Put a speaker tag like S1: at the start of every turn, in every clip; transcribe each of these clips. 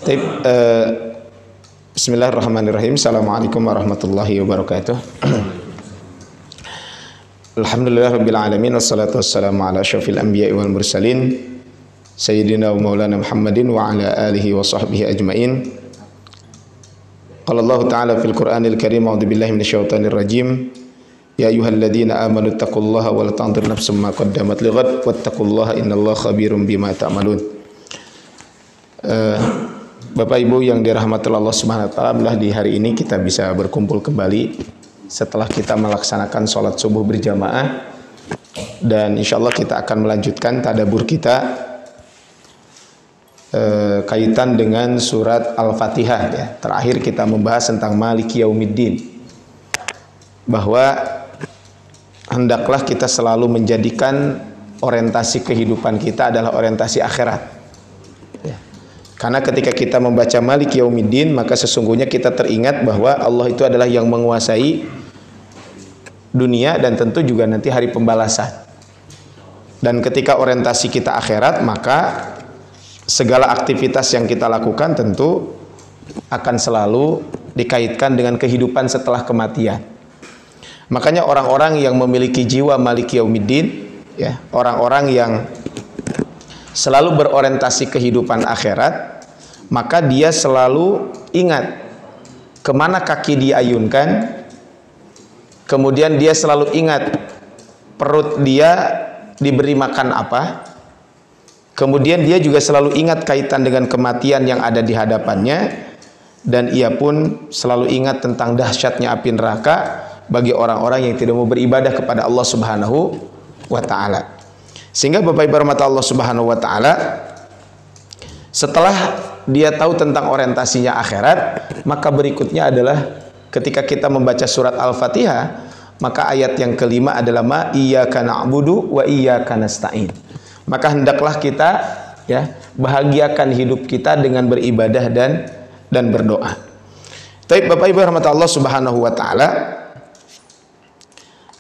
S1: Taib, Bismillahirrahmanirrahim. Assalamualaikum warahmatullahi wabarakatuh. Alhamdulillah rabbil alamin, wassalatu wassalamu ala asyrafil anbiya'i wal mursalin sayyidina wa maulana Muhammadin wa ala alihi wa sahbihi ajmain. Qala Allah ta'ala fil Qur'anil Karim, a'udzu billahi minasyaitonir rajim. Ya ayyuhalladzina amanu taqullaha wa la tanzur nafsum ma qaddamat lighad wattaqullaha innallaha khabirum bima ta'malun. Bapak Ibu yang dirahmati Allah Subhanahu wa taala, di hari ini kita bisa berkumpul kembali setelah kita melaksanakan sholat subuh berjamaah, dan insya Allah kita akan melanjutkan tadabbur kita kaitan dengan surat Al-Fatihah ya. Terakhir kita membahas tentang Maliki Yaumiddin, bahwa hendaklah kita selalu menjadikan orientasi kehidupan kita adalah orientasi akhirat. Karena ketika kita membaca Maliki Yaumiddin, maka sesungguhnya kita teringat bahwa Allah itu adalah yang menguasai dunia dan tentu juga nanti hari pembalasan. Dan ketika orientasi kita akhirat, maka segala aktivitas yang kita lakukan tentu akan selalu dikaitkan dengan kehidupan setelah kematian. Makanya orang-orang yang memiliki jiwa Maliki Yaumiddin, ya, orang-orang yang selalu berorientasi kehidupan akhirat, maka dia selalu ingat kemana kaki diayunkan, kemudian dia selalu ingat perut dia diberi makan apa, kemudian dia juga selalu ingat kaitan dengan kematian yang ada di hadapannya, dan ia pun selalu ingat tentang dahsyatnya api neraka bagi orang-orang yang tidak mau beribadah kepada Allah Subhanahu wa ta'ala. Sehingga Bapak Ibu rahmat Allah Subhanahu wa ta'ala, setelah dia tahu tentang orientasinya akhirat, maka berikutnya adalah ketika kita membaca surat Al-Fatihah, maka ayat yang kelima adalah ma iyyaka na'budu wa iyyaka nasta'in. Maka hendaklah kita ya bahagiakan hidup kita dengan beribadah dan berdoa. Tapi Bapak Ibu rahmat Allah Subhanahu wa ta'ala,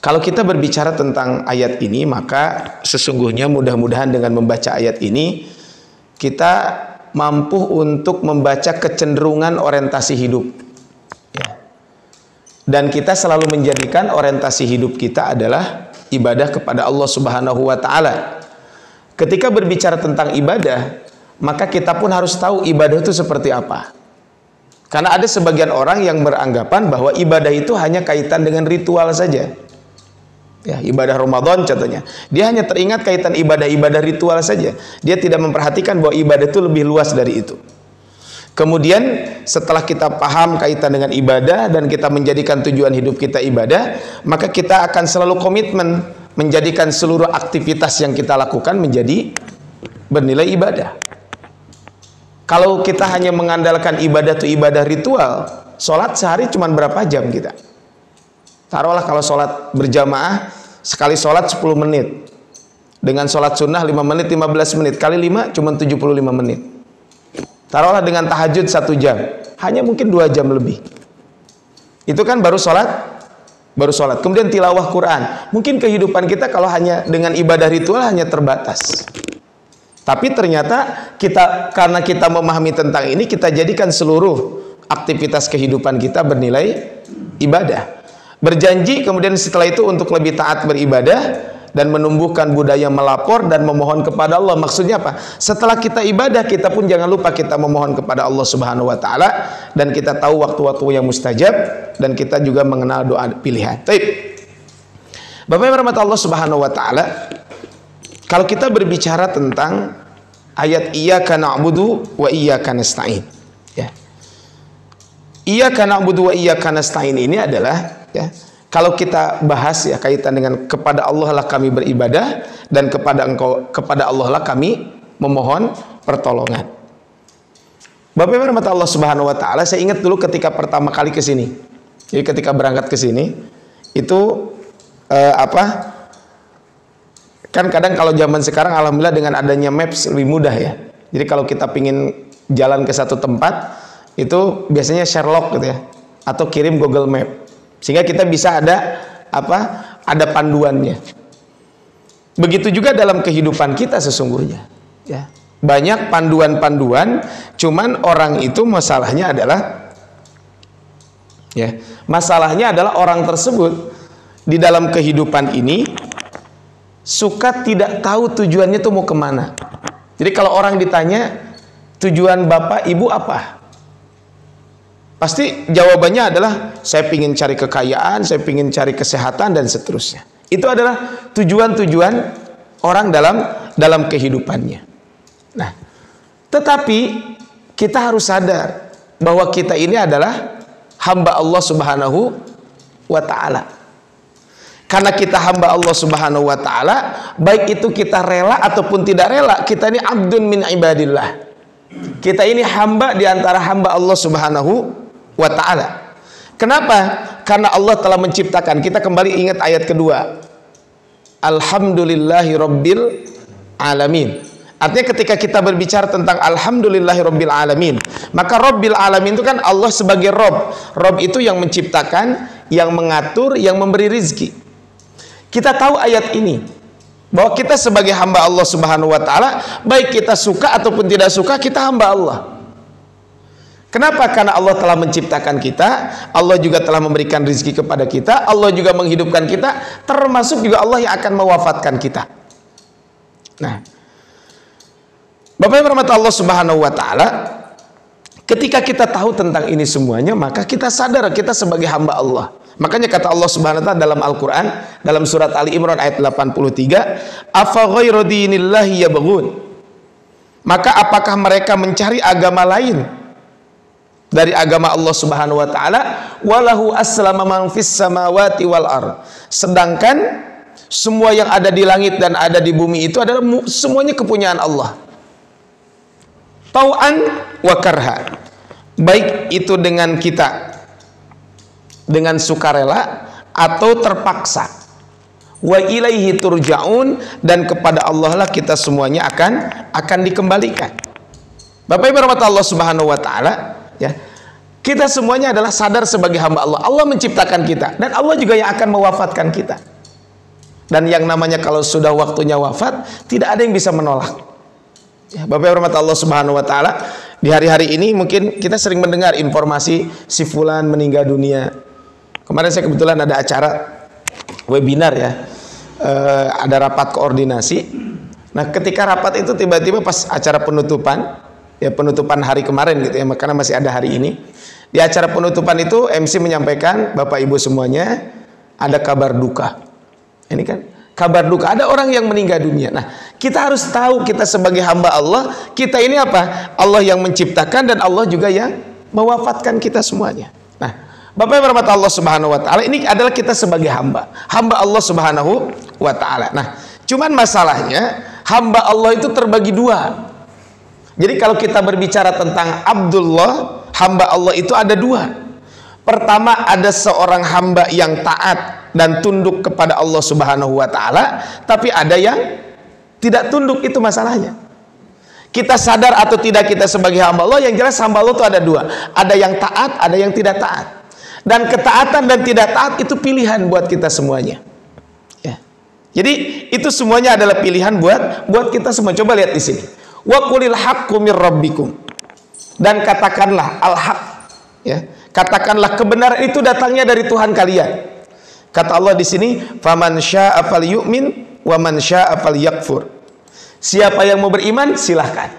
S1: kalau kita berbicara tentang ayat ini, maka sesungguhnya mudah-mudahan dengan membaca ayat ini kita mampu untuk membaca kecenderungan orientasi hidup ya. Dan kita selalu menjadikan orientasi hidup kita adalah ibadah kepada Allah Subhanahu wa ta'ala. Ketika berbicara tentang ibadah, maka kita pun harus tahu ibadah itu seperti apa. Karena ada sebagian orang yang beranggapan bahwa ibadah itu hanya kaitan dengan ritual saja. Ya, ibadah Ramadan contohnya, dia hanya teringat kaitan ibadah-ibadah ritual saja. Dia tidak memperhatikan bahwa ibadah itu lebih luas dari itu. Kemudian setelah kita paham kaitan dengan ibadah dan kita menjadikan tujuan hidup kita ibadah, maka kita akan selalu komitmen menjadikan seluruh aktivitas yang kita lakukan menjadi bernilai ibadah. Kalau kita hanya mengandalkan ibadah itu ibadah ritual, sholat sehari cuma berapa jam kita? Taruhlah kalau sholat berjamaah, sekali sholat 10 menit. Dengan sholat sunnah 5 menit, 15 menit. Kali 5 cuma 75 menit. Taruhlah dengan tahajud 1 jam. Hanya mungkin 2 jam lebih. Itu kan baru sholat. Kemudian tilawah Quran. Mungkin kehidupan kita kalau hanya dengan ibadah ritual hanya terbatas. Tapi ternyata karena kita memahami tentang ini, kita jadikan seluruh aktivitas kehidupan kita bernilai ibadah. Berjanji kemudian setelah itu untuk lebih taat beribadah dan menumbuhkan budaya melapor dan memohon kepada Allah. Maksudnya apa? Setelah kita ibadah, kita pun jangan lupa kita memohon kepada Allah Subhanahu wa ta'ala, dan kita tahu waktu-waktu yang mustajab, dan kita juga mengenal doa pilihan. Baik, Bapak Ibu rahmat Allah Subhanahu wa ta'ala, kalau kita berbicara tentang ayat iyyaka na'budu wa iyyaka nasta'in ya. Iyyaka na'budu wa iyyaka nasta'in ini adalah ya, kalau kita bahas ya kaitan dengan kepada Allah lah kami beribadah dan kepada Allah lah kami memohon pertolongan. Bapak Ibu rahmat Allah Subhanahu wa ta'ala, saya ingat dulu ketika pertama kali ke sini. Jadi ketika berangkat ke sini itu kan kadang kalau zaman sekarang alhamdulillah dengan adanya maps lebih mudah ya. Jadi kalau kita pingin jalan ke satu tempat itu biasanya Sherlock gitu ya, atau kirim Google Map. Sehingga kita bisa ada panduannya. Begitu juga dalam kehidupan kita sesungguhnya ya. Banyak panduan-panduan, cuman orang itu masalahnya adalah orang tersebut di dalam kehidupan ini suka tidak tahu tujuannya tuh mau kemana. Jadi kalau orang ditanya tujuan bapak ibu apa, pasti jawabannya adalah saya ingin cari kekayaan, saya ingin cari kesehatan dan seterusnya. Itu adalah tujuan-tujuan orang dalam kehidupannya. Nah, tetapi kita harus sadar bahwa kita ini adalah hamba Allah Subhanahu wa ta'ala. Karena kita hamba Allah Subhanahu wa ta'ala, baik itu kita rela ataupun tidak rela, kita ini abdun min ibadillah. Kita ini hamba di antara hamba Allah Subhanahu wa ta'ala. Kenapa? Karena Allah telah menciptakan. Kita kembali ingat ayat kedua. Alhamdulillahi rabbil alamin. Artinya ketika kita berbicara tentang alhamdulillahi rabbil alamin, maka rabbil alamin itu kan Allah sebagai Rob. Rob itu yang menciptakan, yang mengatur, yang memberi rizki. Kita tahu ayat ini bahwa kita sebagai hamba Allah Subhanahu wa ta'ala, baik kita suka ataupun tidak suka, kita hamba Allah. Kenapa? Karena Allah telah menciptakan kita, Allah juga telah memberikan rizki kepada kita, Allah juga menghidupkan kita, termasuk juga Allah yang akan mewafatkan kita. Nah, Bapak Ibu rahmat Allah Subhanahu wa ta'ala, ketika kita tahu tentang ini semuanya, maka kita sadar kita sebagai hamba Allah. Makanya kata Allah Subhanahu wa ta'ala dalam Al-Quran, dalam surat Ali Imran ayat 83, afa ghairu dinillahi yabghun, maka apakah mereka mencari agama lain dari agama Allah Subhanahu wa ta'ala, walahu aslama man fis samawati wal ard, sedangkan semua yang ada di langit dan ada di bumi itu adalah semuanya kepunyaan Allah, tau'an wa karha, baik itu dengan kita dengan sukarela atau terpaksa, wa ilaihi turja'un, dan kepada Allah lah kita semuanya akan dikembalikan. Bapak Ibu rahmat Allah Subhanahu wa ta'ala, ya, kita semuanya adalah sadar sebagai hamba Allah. Allah menciptakan kita dan Allah juga yang akan mewafatkan kita. Dan yang namanya kalau sudah waktunya wafat, tidak ada yang bisa menolak. Ya, Bapak Ibu rahmat Allah Subhanahu wa ta'ala, di hari-hari ini mungkin kita sering mendengar informasi si fulan meninggal dunia. Kemarin saya kebetulan ada acara webinar ya, ada rapat koordinasi. Nah, ketika rapat itu tiba-tiba pas acara penutupan, ya penutupan hari kemarin gitu ya, karena masih ada hari ini. Di acara penutupan itu MC menyampaikan, Bapak Ibu semuanya, ada kabar duka. Ini kan kabar duka, ada orang yang meninggal dunia. Nah, kita harus tahu kita sebagai hamba Allah, kita ini apa? Allah yang menciptakan dan Allah juga yang mewafatkan kita semuanya. Nah, Bapak Ibu rahmat Allah Subhanahu wa ta'ala, ini adalah kita sebagai hamba Allah Subhanahu wa ta'ala. Nah, cuman masalahnya hamba Allah itu terbagi dua. Jadi kalau kita berbicara tentang Abdullah, hamba Allah itu ada dua. Pertama, ada seorang hamba yang taat dan tunduk kepada Allah Subhanahu wa ta'ala, tapi ada yang tidak tunduk, itu masalahnya. Kita sadar atau tidak kita sebagai hamba Allah, yang jelas hamba Allah itu ada dua. Ada yang taat, ada yang tidak taat. Dan ketaatan dan tidak taat itu pilihan buat kita semuanya. Ya. Jadi itu semuanya adalah pilihan buat kita semua. Coba lihat di sini. Wa qulil haqqu mir rabbikum. Dan katakanlah al-haq. Ya. Katakanlah kebenaran itu datangnya dari Tuhan kalian. Kata Allah di sini, faman syaa'a falyu'min wa man syaa'a falyakfur. Siapa yang mau beriman silahkan.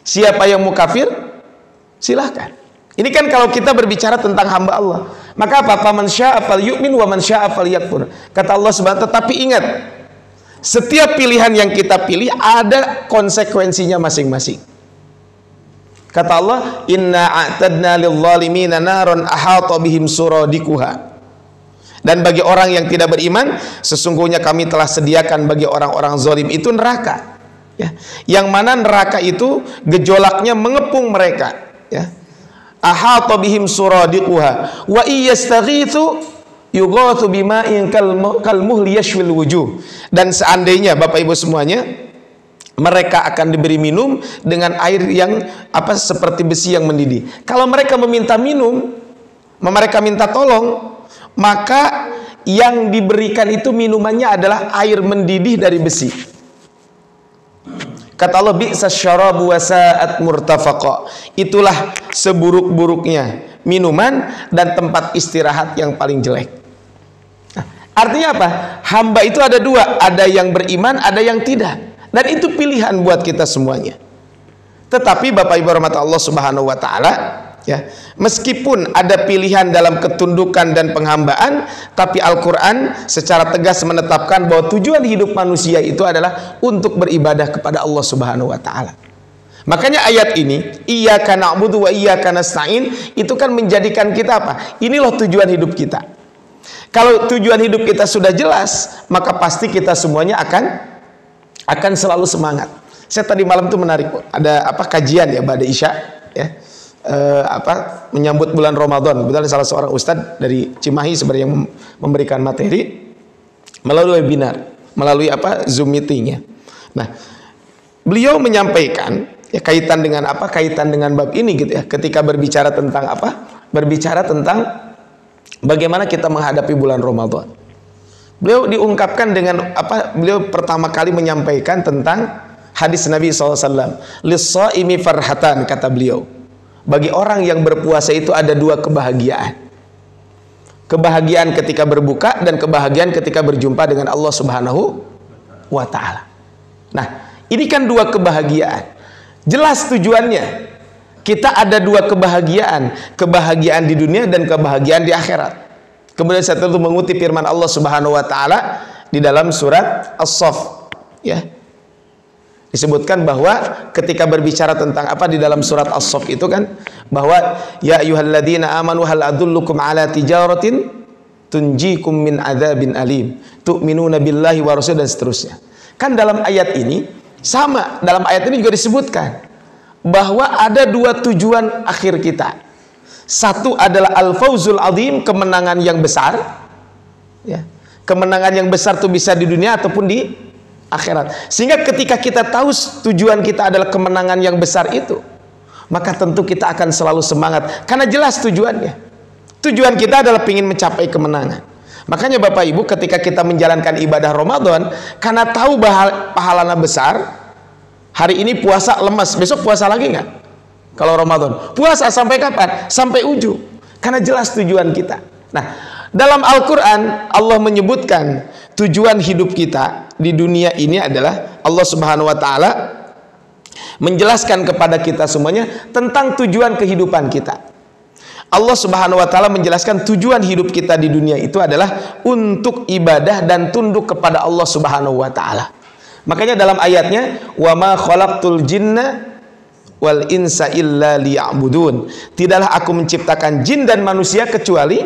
S1: Siapa yang mau kafir silahkan. Ini kan kalau kita berbicara tentang hamba Allah, maka apa? Faman syaa'a falyu'min wa man syaa'a falyakfur. Kata Allah Subhanahu wa ta'ala, tetapi ingat, setiap pilihan yang kita pilih ada konsekuensinya masing-masing. Kata Allah, inna a'tadna lil-zalimina naron ahata bihim suradikuha. Dan bagi orang yang tidak beriman, sesungguhnya kami telah sediakan bagi orang-orang zalim itu neraka. Ya. Yang mana neraka itu gejolaknya mengepung mereka. Ya. Ahata bihim suradiquha wa iyastaghitsu yughathu bima'in kalmuhli yashwil wujuh. Dan seandainya Bapak Ibu semuanya, mereka akan diberi minum dengan air yang seperti besi yang mendidih. Kalau mereka meminta minum, mereka minta tolong, maka yang diberikan itu minumannya adalah air mendidih dari besi. Kata Allah, bi'sa syarabu wa sa'at murtafaqa. Itulah seburuk-buruknya minuman dan tempat istirahat yang paling jelek. Nah, artinya apa? Hamba itu ada dua, ada yang beriman, ada yang tidak. Dan itu pilihan buat kita semuanya. Tetapi Bapak Ibu rahmat Allah Subhanahu wa taala, ya, meskipun ada pilihan dalam ketundukan dan penghambaan, tapi Al-Quran secara tegas menetapkan bahwa tujuan hidup manusia itu adalah untuk beribadah kepada Allah Subhanahu wa taala. Makanya ayat ini, iyyaka na'budu wa iyyaka nasta'in, itu kan menjadikan kita apa? Ini loh tujuan hidup kita. Kalau tujuan hidup kita sudah jelas, maka pasti kita semuanya akan selalu semangat. Saya tadi malam tuh menarik, ada kajian ya pada Isya, ya. Menyambut bulan Ramadan. Kebetulan salah seorang ustadz dari Cimahi sebenarnya yang memberikan materi melalui webinar, melalui Zoom meetingnya. Nah, beliau menyampaikan ya kaitan dengan bab ini gitu ya. Ketika berbicara tentang berbicara tentang bagaimana kita menghadapi bulan Ramadan. Beliau diungkapkan dengan beliau pertama kali menyampaikan tentang hadis Nabi SAW. Lis-shaimi farhatan, kata beliau. Bagi orang yang berpuasa itu ada dua kebahagiaan. Kebahagiaan ketika berbuka dan kebahagiaan ketika berjumpa dengan Allah Subhanahu wa taala. Nah, ini kan dua kebahagiaan. Jelas tujuannya. Kita ada dua kebahagiaan, kebahagiaan di dunia dan kebahagiaan di akhirat. Kemudian saya tentu mengutip firman Allah Subhanahu wa taala di dalam surat As-Saff, ya. Disebutkan bahwa ketika berbicara tentang di dalam surat As-Saff itu kan, bahwa ya ayyuhalladzina amanu hal adullukum ala tijaratin tunjikum min adzabin alim tu'minuna billahi wa rasul, dan seterusnya. Kan dalam ayat ini sama, dalam ayat ini juga disebutkan bahwa ada dua tujuan akhir kita. Satu adalah al-fauzul azim, kemenangan yang besar, ya. Kemenangan yang besar itu bisa di dunia ataupun di akhirat. Sehingga ketika kita tahu tujuan kita adalah kemenangan yang besar itu, maka tentu kita akan selalu semangat karena jelas tujuannya. Tujuan kita adalah ingin mencapai kemenangan. Makanya Bapak Ibu, ketika kita menjalankan ibadah Ramadan, karena tahu pahalanya besar, hari ini puasa lemas, besok puasa lagi nggak? Kalau Ramadan puasa sampai kapan? Sampai ujung, karena jelas tujuan kita. Nah, dalam Al-Quran Allah menyebutkan tujuan hidup kita di dunia ini adalah Allah Subhanahu wa taala menjelaskan kepada kita semuanya tentang tujuan kehidupan kita. Allah Subhanahu wa taala menjelaskan tujuan hidup kita di dunia itu adalah untuk ibadah dan tunduk kepada Allah Subhanahu wa taala. Makanya dalam ayatnya, wa ma khalaqtul jinna wal insa illa liya'budun. Tidaklah aku menciptakan jin dan manusia kecuali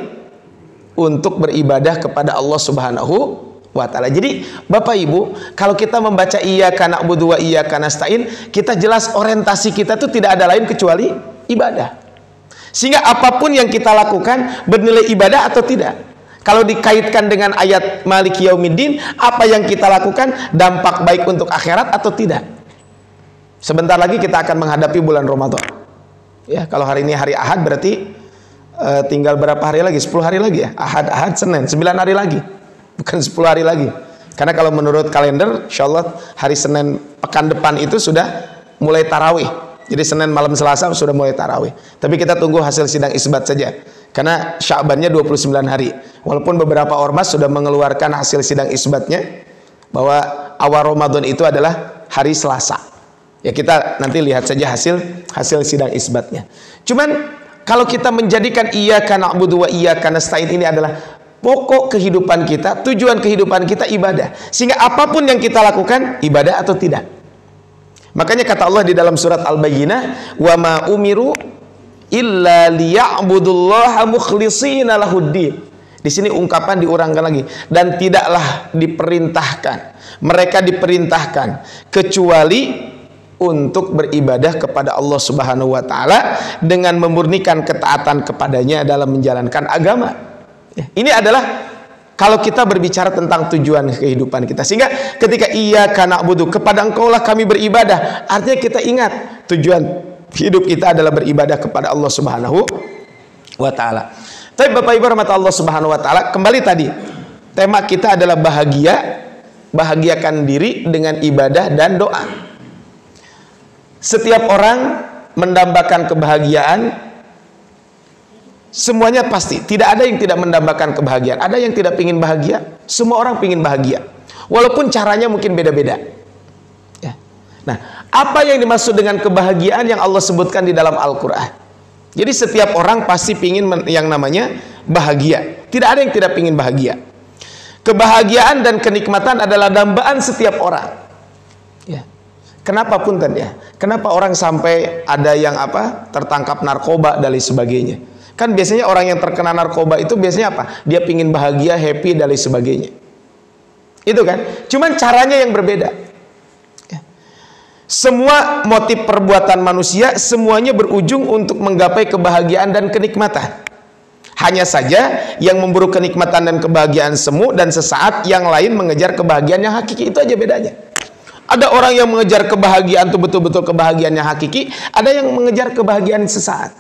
S1: untuk beribadah kepada Allah Subhanahu wa ta'ala. Jadi Bapak Ibu, kalau kita membaca iyyaka na'budu wa iyyaka nasta'in, kita jelas orientasi kita itu tidak ada lain kecuali ibadah. Sehingga apapun yang kita lakukan bernilai ibadah atau tidak. Kalau dikaitkan dengan ayat Maliki Yaumiddin, apa yang kita lakukan dampak baik untuk akhirat atau tidak. Sebentar lagi kita akan menghadapi bulan Ramadan. Ya, kalau hari ini hari Ahad berarti tinggal berapa hari lagi? 10 hari lagi ya. Ahad, Senin, 9 hari lagi. Bukan 10 hari lagi. Karena kalau menurut kalender, insyaallah hari Senin pekan depan itu sudah mulai tarawih. Jadi Senin malam Selasa sudah mulai tarawih. Tapi kita tunggu hasil sidang isbat saja. Karena Sya'bannya 29 hari. Walaupun beberapa ormas sudah mengeluarkan hasil sidang isbatnya bahwa awal Ramadan itu adalah hari Selasa. Ya, kita nanti lihat saja hasil sidang isbatnya. Cuman kalau kita menjadikan iyyaka na'budu wa iyyaka nasta'in ini adalah pokok kehidupan kita, tujuan kehidupan kita ibadah. Sehingga apapun yang kita lakukan ibadah atau tidak. Makanya kata Allah di dalam surat Al-Bayyinah, wa ma umiru illa liya'budullaha mukhlishina lahuddin. Di sini ungkapan diurangkan lagi, dan tidaklah mereka diperintahkan kecuali untuk beribadah kepada Allah Subhanahu wa taala dengan memurnikan ketaatan kepadanya dalam menjalankan agama. Ini adalah kalau kita berbicara tentang tujuan kehidupan kita. Sehingga ketika iyyaka na'budu, kepada Engkaulah kami beribadah, artinya kita ingat tujuan hidup kita adalah beribadah kepada Allah Subhanahu wa taala. Tapi Bapak Ibu rahmat Allah Subhanahu wa taala, kembali tadi tema kita adalah bahagiakan diri dengan ibadah dan doa. Setiap orang mendambakan kebahagiaan, semuanya pasti. Tidak ada yang tidak mendambakan kebahagiaan. Ada yang tidak ingin bahagia. Semua orang ingin bahagia, walaupun caranya mungkin beda-beda. Ya. Nah, apa yang dimaksud dengan kebahagiaan yang Allah sebutkan di dalam Al-Quran? Jadi setiap orang pasti ingin yang namanya bahagia. Tidak ada yang tidak ingin bahagia. Kebahagiaan dan kenikmatan adalah dambaan setiap orang. Ya. Kenapa punten ya? Kenapa orang sampai ada yang tertangkap narkoba dan lain sebagainya? Kan biasanya orang yang terkena narkoba itu biasanya apa? Dia pingin bahagia, happy dan lain sebagainya. Itu kan? Cuman caranya yang berbeda. Ya. Semua motif perbuatan manusia semuanya berujung untuk menggapai kebahagiaan dan kenikmatan. Hanya saja yang memburu kenikmatan dan kebahagiaan semu dan sesaat, yang lain mengejar kebahagiaan yang hakiki. Itu aja bedanya. Ada orang yang mengejar kebahagiaan itu betul-betul kebahagiaan yang hakiki, ada yang mengejar kebahagiaan sesaat.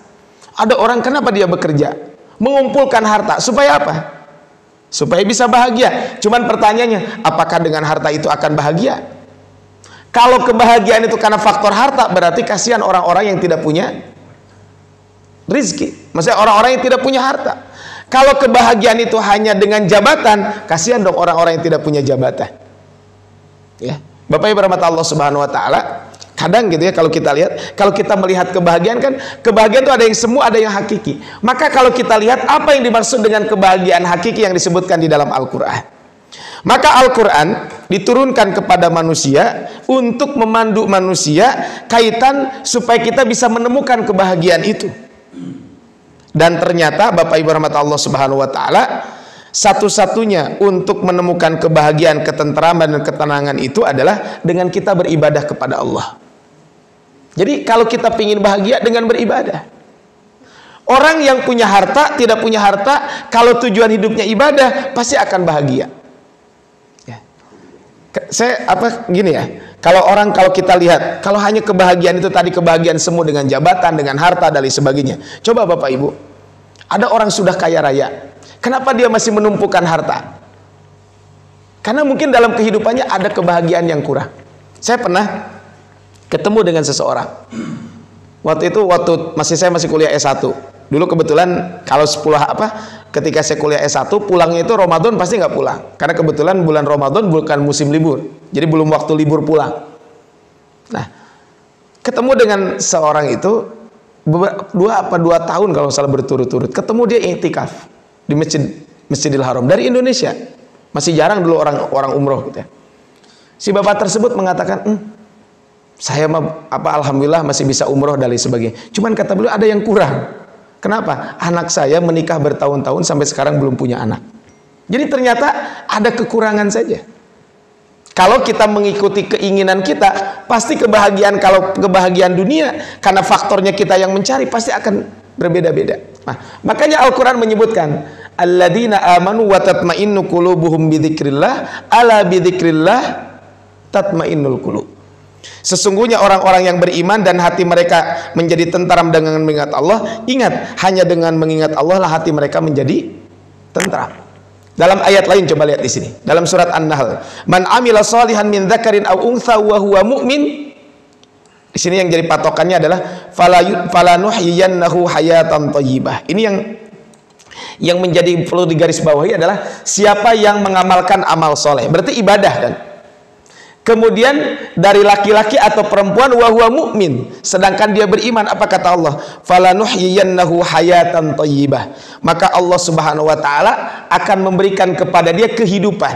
S1: Ada orang kenapa dia bekerja? Mengumpulkan harta, supaya apa? Supaya bisa bahagia. Cuman pertanyaannya, apakah dengan harta itu akan bahagia? Kalau kebahagiaan itu karena faktor harta, berarti kasihan orang-orang yang tidak punya rizki. Maksudnya orang-orang yang tidak punya harta. Kalau kebahagiaan itu hanya dengan jabatan, kasihan dong orang-orang yang tidak punya jabatan. Ya. Bapak Ibu rahmat Allah Subhanahu wa taala, kadang gitu ya, kalau kita lihat, kalau kita melihat kebahagiaan, kan kebahagiaan itu ada yang semu, ada yang hakiki. Maka kalau kita lihat apa yang dimaksud dengan kebahagiaan hakiki yang disebutkan di dalam Al-Qur'an. Maka Al-Qur'an diturunkan kepada manusia untuk memandu manusia kaitan supaya kita bisa menemukan kebahagiaan itu. Dan ternyata Bapak Ibu rahmat Allah Subhanahu wa taala, satu-satunya untuk menemukan kebahagiaan, ketenteraman dan ketenangan itu adalah dengan kita beribadah kepada Allah. Jadi kalau kita ingin bahagia, dengan beribadah. Orang yang punya harta, tidak punya harta, kalau tujuan hidupnya ibadah, pasti akan bahagia. Ya. Gini ya, kalau kita lihat, kalau hanya kebahagiaan itu tadi, kebahagiaan semu dengan jabatan, dengan harta dan lain sebagainya. Coba Bapak Ibu, ada orang sudah kaya raya, kenapa dia masih menumpukan harta? Karena mungkin dalam kehidupannya ada kebahagiaan yang kurang. Saya pernah ketemu dengan seseorang. Waktu saya masih kuliah S1. Dulu kebetulan kalau ketika saya kuliah S1, pulangnya itu Ramadan pasti nggak pulang. Karena kebetulan bulan Ramadan bukan musim libur. Jadi belum waktu libur pulang. Nah, ketemu dengan seorang itu 2 tahun kalau salah berturut-turut. Ketemu dia iktikaf di Masjidil Haram dari Indonesia. Masih jarang dulu orang umroh gitu ya. Si bapak tersebut mengatakan, saya alhamdulillah masih bisa umroh dan lain sebagainya. Cuman kata beliau ada yang kurang. Kenapa? Anak saya menikah bertahun-tahun sampai sekarang belum punya anak. Jadi ternyata ada kekurangan saja. Kalau kita mengikuti keinginan kita, pasti kalau kebahagiaan dunia, karena faktornya kita yang mencari, pasti akan berbeda-beda. Nah, makanya Al-Quran menyebutkan, alladzina amanu wa tatma'innu qulubuhum bidzikrillah, ala bidzikrillah tatma'innul qulub. Sesungguhnya orang-orang yang beriman dan hati mereka menjadi tentram dengan mengingat Allah. Ingat, hanya dengan mengingat Allah lah hati mereka menjadi tentram. Dalam ayat lain coba lihat di sini, dalam surat An-Nahl, man amila shalihan min dzakarin aw untha wa huwa mu'min. Di sini yang jadi patokannya adalah falanuhyiyannahu hayatan thayyibah. Ini yang menjadi perlu digarisbawahi adalah siapa yang mengamalkan amal soleh, berarti ibadah kan. Kemudian dari laki-laki atau perempuan wa huwa mu'min, sedangkan dia beriman, apa kata Allah? Falanuhyiyannahu hayatan thayyibah. Maka Allah Subhanahu wa taala akan memberikan kepada dia kehidupan.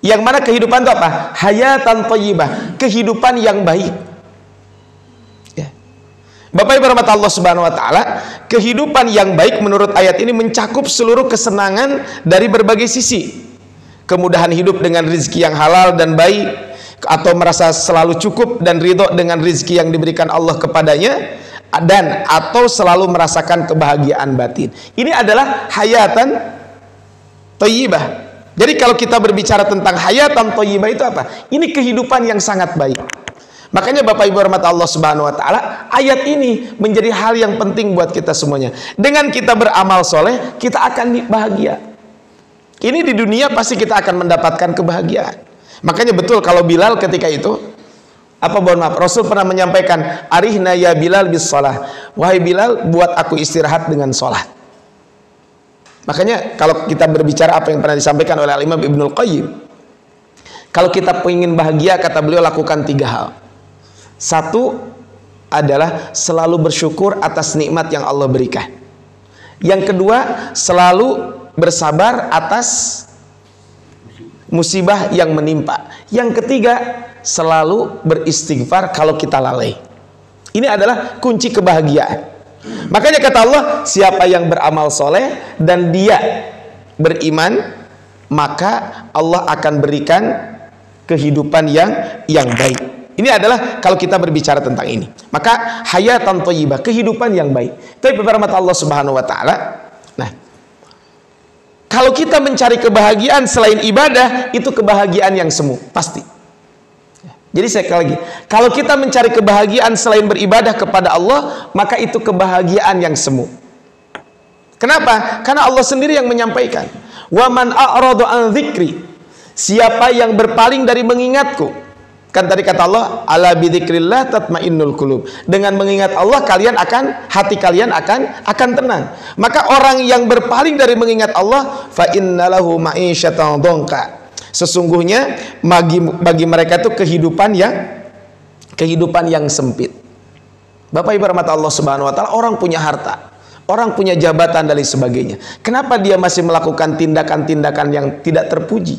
S1: Yang mana kehidupan itu apa? Hayatan thayyibah, kehidupan yang baik. Ya. Bapak Ibu rahmat Allah Subhanahu wa taala, kehidupan yang baik menurut ayat ini mencakup seluruh kesenangan dari berbagai sisi. Kemudahan hidup dengan rizki yang halal dan baik, atau merasa selalu cukup dan ridho dengan rizki yang diberikan Allah kepadanya, dan atau selalu merasakan kebahagiaan batin. Ini adalah hayatan thayyibah. Jadi kalau kita berbicara tentang hayatan thayyibah itu apa? Ini kehidupan yang sangat baik. Makanya Bapak Ibu rahmat Allah Subhanahu wa taala, ayat ini menjadi hal yang penting buat kita semuanya. Dengan kita beramal soleh, kita akan bahagia. Ini di dunia pasti kita akan mendapatkan kebahagiaan. Makanya betul kalau Bilal ketika itu Apa mohon maaf? Rasul pernah menyampaikan, "Arihna ya Bilal bis shalah." Wahai Bilal, buat aku istirahat dengan sholat. Makanya kalau kita berbicara apa yang pernah disampaikan oleh Al-Imam Ibnul Qayyim, kalau kita ingin bahagia, kata beliau, lakukan 3 hal. Satu adalah selalu bersyukur atas nikmat yang Allah berikan. Yang kedua, selalu bersabar atas musibah yang menimpa. Yang ketiga, selalu beristighfar kalau kita lalai. Ini adalah kunci kebahagiaan. Makanya kata Allah, siapa yang beramal soleh dan dia beriman, maka Allah akan berikan kehidupan yang baik. Ini adalah kalau kita berbicara tentang ini. Maka hayatan thayyibah, kehidupan yang baik. Tapi rahmat Allah Subhanahu wa taala. Nah, kalau kita mencari kebahagiaan selain ibadah, itu kebahagiaan yang semu, pasti. Jadi sekali lagi, kalau kita mencari kebahagiaan selain beribadah kepada Allah, maka itu kebahagiaan yang semu. Kenapa? Karena Allah sendiri yang menyampaikan, "Wa man a'rada an dzikri." Siapa yang berpaling dari mengingatku. Kan tadi kata Allah, "Ala bidzikrillah tatmainnul qulub." Dengan mengingat Allah, hati kalian akan tenang. Maka orang yang berpaling dari mengingat Allah, fa innalahu ma'isyatan dhanka. Sesungguhnya bagi mereka itu kehidupan yang sempit. Bapak Ibu rahmat Allah Subhanahu wa taala, orang punya harta, orang punya jabatan dan lain sebagainya. Kenapa dia masih melakukan tindakan-tindakan yang tidak terpuji?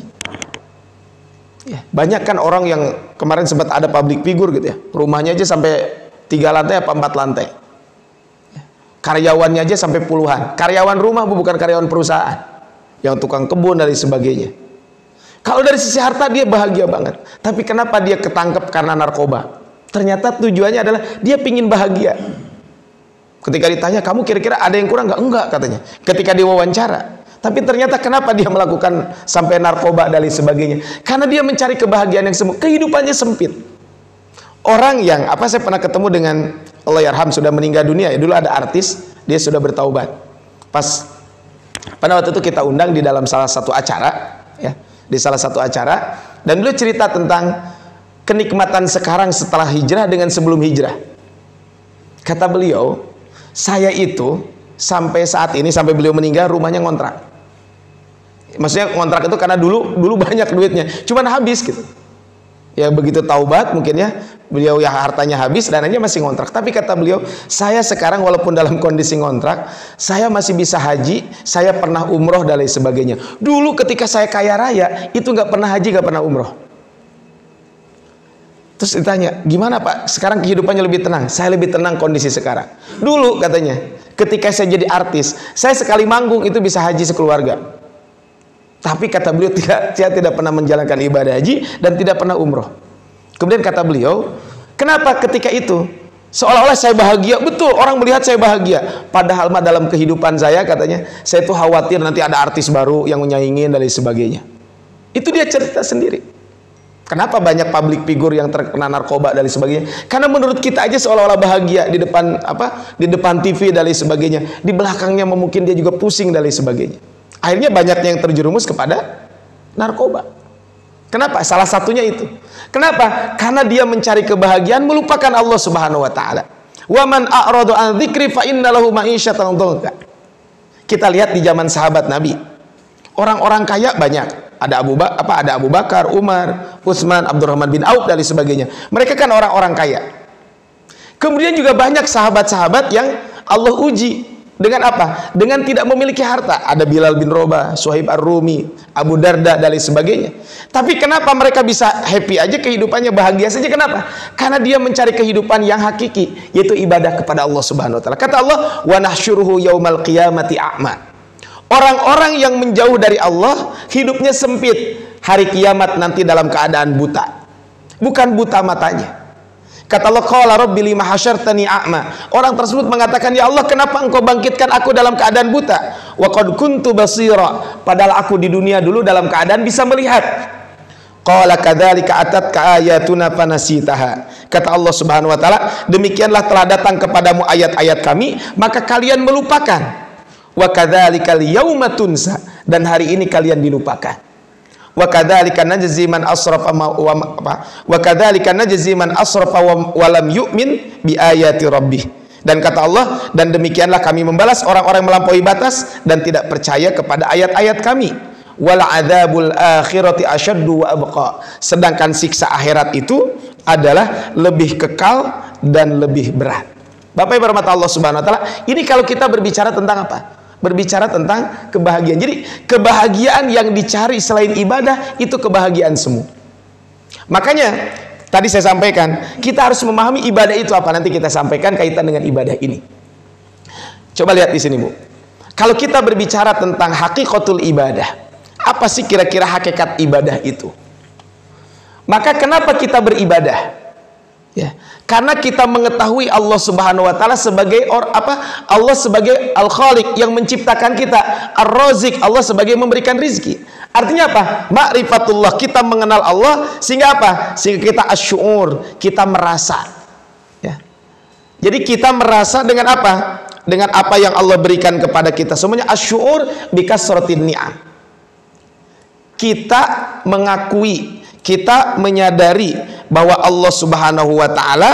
S1: Ya, banyak kan orang yang kemarin sempat ada public figure gitu ya, rumahnya aja sampai 3 lantai apa 4 lantai. Karyawannya aja sampai puluhan. Karyawan rumah bukan karyawan perusahaan, yang tukang kebun dan lain sebagainya. Kalau dari sisi harta dia bahagia banget, tapi kenapa dia ketangkep karena narkoba? Ternyata tujuannya adalah dia pingin bahagia. Ketika ditanya, kamu kira-kira ada yang kurang nggak? Enggak, katanya. Ketika diwawancara, tapi ternyata kenapa dia melakukan sampai narkoba dan lain sebagainya? Karena dia mencari kebahagiaan yang semu, kehidupannya sempit. Orang yang saya pernah ketemu dengan Allahyarham, sudah meninggal dunia ya. Dulu ada artis, dia sudah bertaubat. Pada waktu itu kita undang di dalam salah satu acara, ya. Di salah satu acara, dan beliau cerita tentang kenikmatan sekarang setelah hijrah dengan sebelum hijrah. Kata beliau, saya itu sampai saat ini, sampai beliau meninggal, rumahnya ngontrak. Maksudnya ngontrak itu karena dulu banyak duitnya, cuman habis gitu. Ya begitu taubat mungkin ya, beliau ya hartanya habis dan aja masih ngontrak. Tapi kata beliau, saya sekarang walaupun dalam kondisi ngontrak, saya masih bisa haji, saya pernah umroh dan lain sebagainya. Dulu ketika saya kaya raya, itu nggak pernah haji, nggak pernah umroh. Terus ditanya, gimana Pak? Sekarang kehidupannya lebih tenang. Saya lebih tenang kondisi sekarang. Dulu katanya, ketika saya jadi artis, saya sekali manggung itu bisa haji sekeluarga. Tapi kata beliau, saya tidak pernah menjalankan ibadah haji dan tidak pernah umroh. Kemudian kata beliau, kenapa ketika itu seolah-olah saya bahagia? Betul, orang melihat saya bahagia. Padahal dalam kehidupan saya, katanya, saya tuh khawatir nanti ada artis baru yang menyaingin dan lain sebagainya. Itu dia cerita sendiri. Kenapa banyak public figure yang terkena narkoba dan lain sebagainya? Karena menurut kita aja seolah-olah bahagia di depan TV dan lain sebagainya. Di belakangnya mungkin dia juga pusing dan lain sebagainya. Akhirnya banyaknya yang terjerumus kepada narkoba. Kenapa? Salah satunya itu. Kenapa? Karena dia mencari kebahagiaan melupakan Allah Subhanahu wa taala. Wa man a'rada an dzikri fa innalahu ma'isyatan dhanka. Kita lihat di zaman sahabat Nabi. Orang-orang kaya banyak. Ada Abu Bakar, Umar, Utsman, Abdurrahman bin Auf dan sebagainya. Mereka kan orang-orang kaya. Kemudian juga banyak sahabat-sahabat yang Allah uji. Dengan apa? Dengan tidak memiliki harta. Ada Bilal bin Rabah, Suhaib Ar-Rumi, Abu Darda dan lain sebagainya. Tapi kenapa mereka bisa happy aja, kehidupannya bahagia saja? Kenapa? Karena dia mencari kehidupan yang hakiki, yaitu ibadah kepada Allah Subhanahu wa taala. Kata Allah, "Wa nahsyuruhu yaumal qiyamati a'ma." Orang-orang yang menjauh dari Allah, hidupnya sempit. Hari kiamat nanti dalam keadaan buta. Bukan buta matanya. Kata Allah, qala rabbi lima hasyartani a'ma. Orang tersebut mengatakan, ya Allah, kenapa engkau bangkitkan aku dalam keadaan buta? Wa qad kuntu basira. Padahal aku di dunia dulu dalam keadaan bisa melihat. Qala kadzalika atatka ayatuna fanasitaha. Kata Allah Subhanahu wa taala, demikianlah telah datang kepadamu ayat-ayat kami, maka kalian melupakan. Wa kadzalikal yauma tunsa. Dan hari ini kalian dilupakan. Wa kadzalika najzi man asrafa wa kadzalika najzi man asrafa wa lam yu'min bi ayati rabbih. Dan kata Allah, dan demikianlah kami membalas orang-orang melampaui batas dan tidak percaya kepada ayat-ayat kami. Wal adzabul akhirati asyaddu wa abqa. Sedangkan siksa akhirat itu adalah lebih kekal dan lebih berat. Bapak Ibu rahmat Allah Subhanahu wa taala, ini kalau kita berbicara tentang apa? Berbicara tentang kebahagiaan. Jadi kebahagiaan yang dicari selain ibadah itu kebahagiaan semu. Makanya tadi saya sampaikan, kita harus memahami ibadah itu apa. Nanti kita sampaikan kaitan dengan ibadah ini. Coba lihat di sini, Bu. Kalau kita berbicara tentang hakikatul ibadah, apa sih kira-kira hakikat ibadah itu? Maka kenapa kita beribadah? Ya, karena kita mengetahui Allah Subhanahu wa taala sebagai Allah sebagai Al-Khaliq yang menciptakan kita, Ar-Razik, Allah sebagai memberikan rizki. Artinya apa? Ma'rifatullah, kita mengenal Allah sehingga apa? Sehingga kita asy'ur, kita merasa. Ya. Jadi kita merasa dengan apa? Dengan apa yang Allah berikan kepada kita. Semuanya asy'ur bikasratin ni'am. Kita mengakui, kita menyadari bahwa Allah Subhanahu wa taala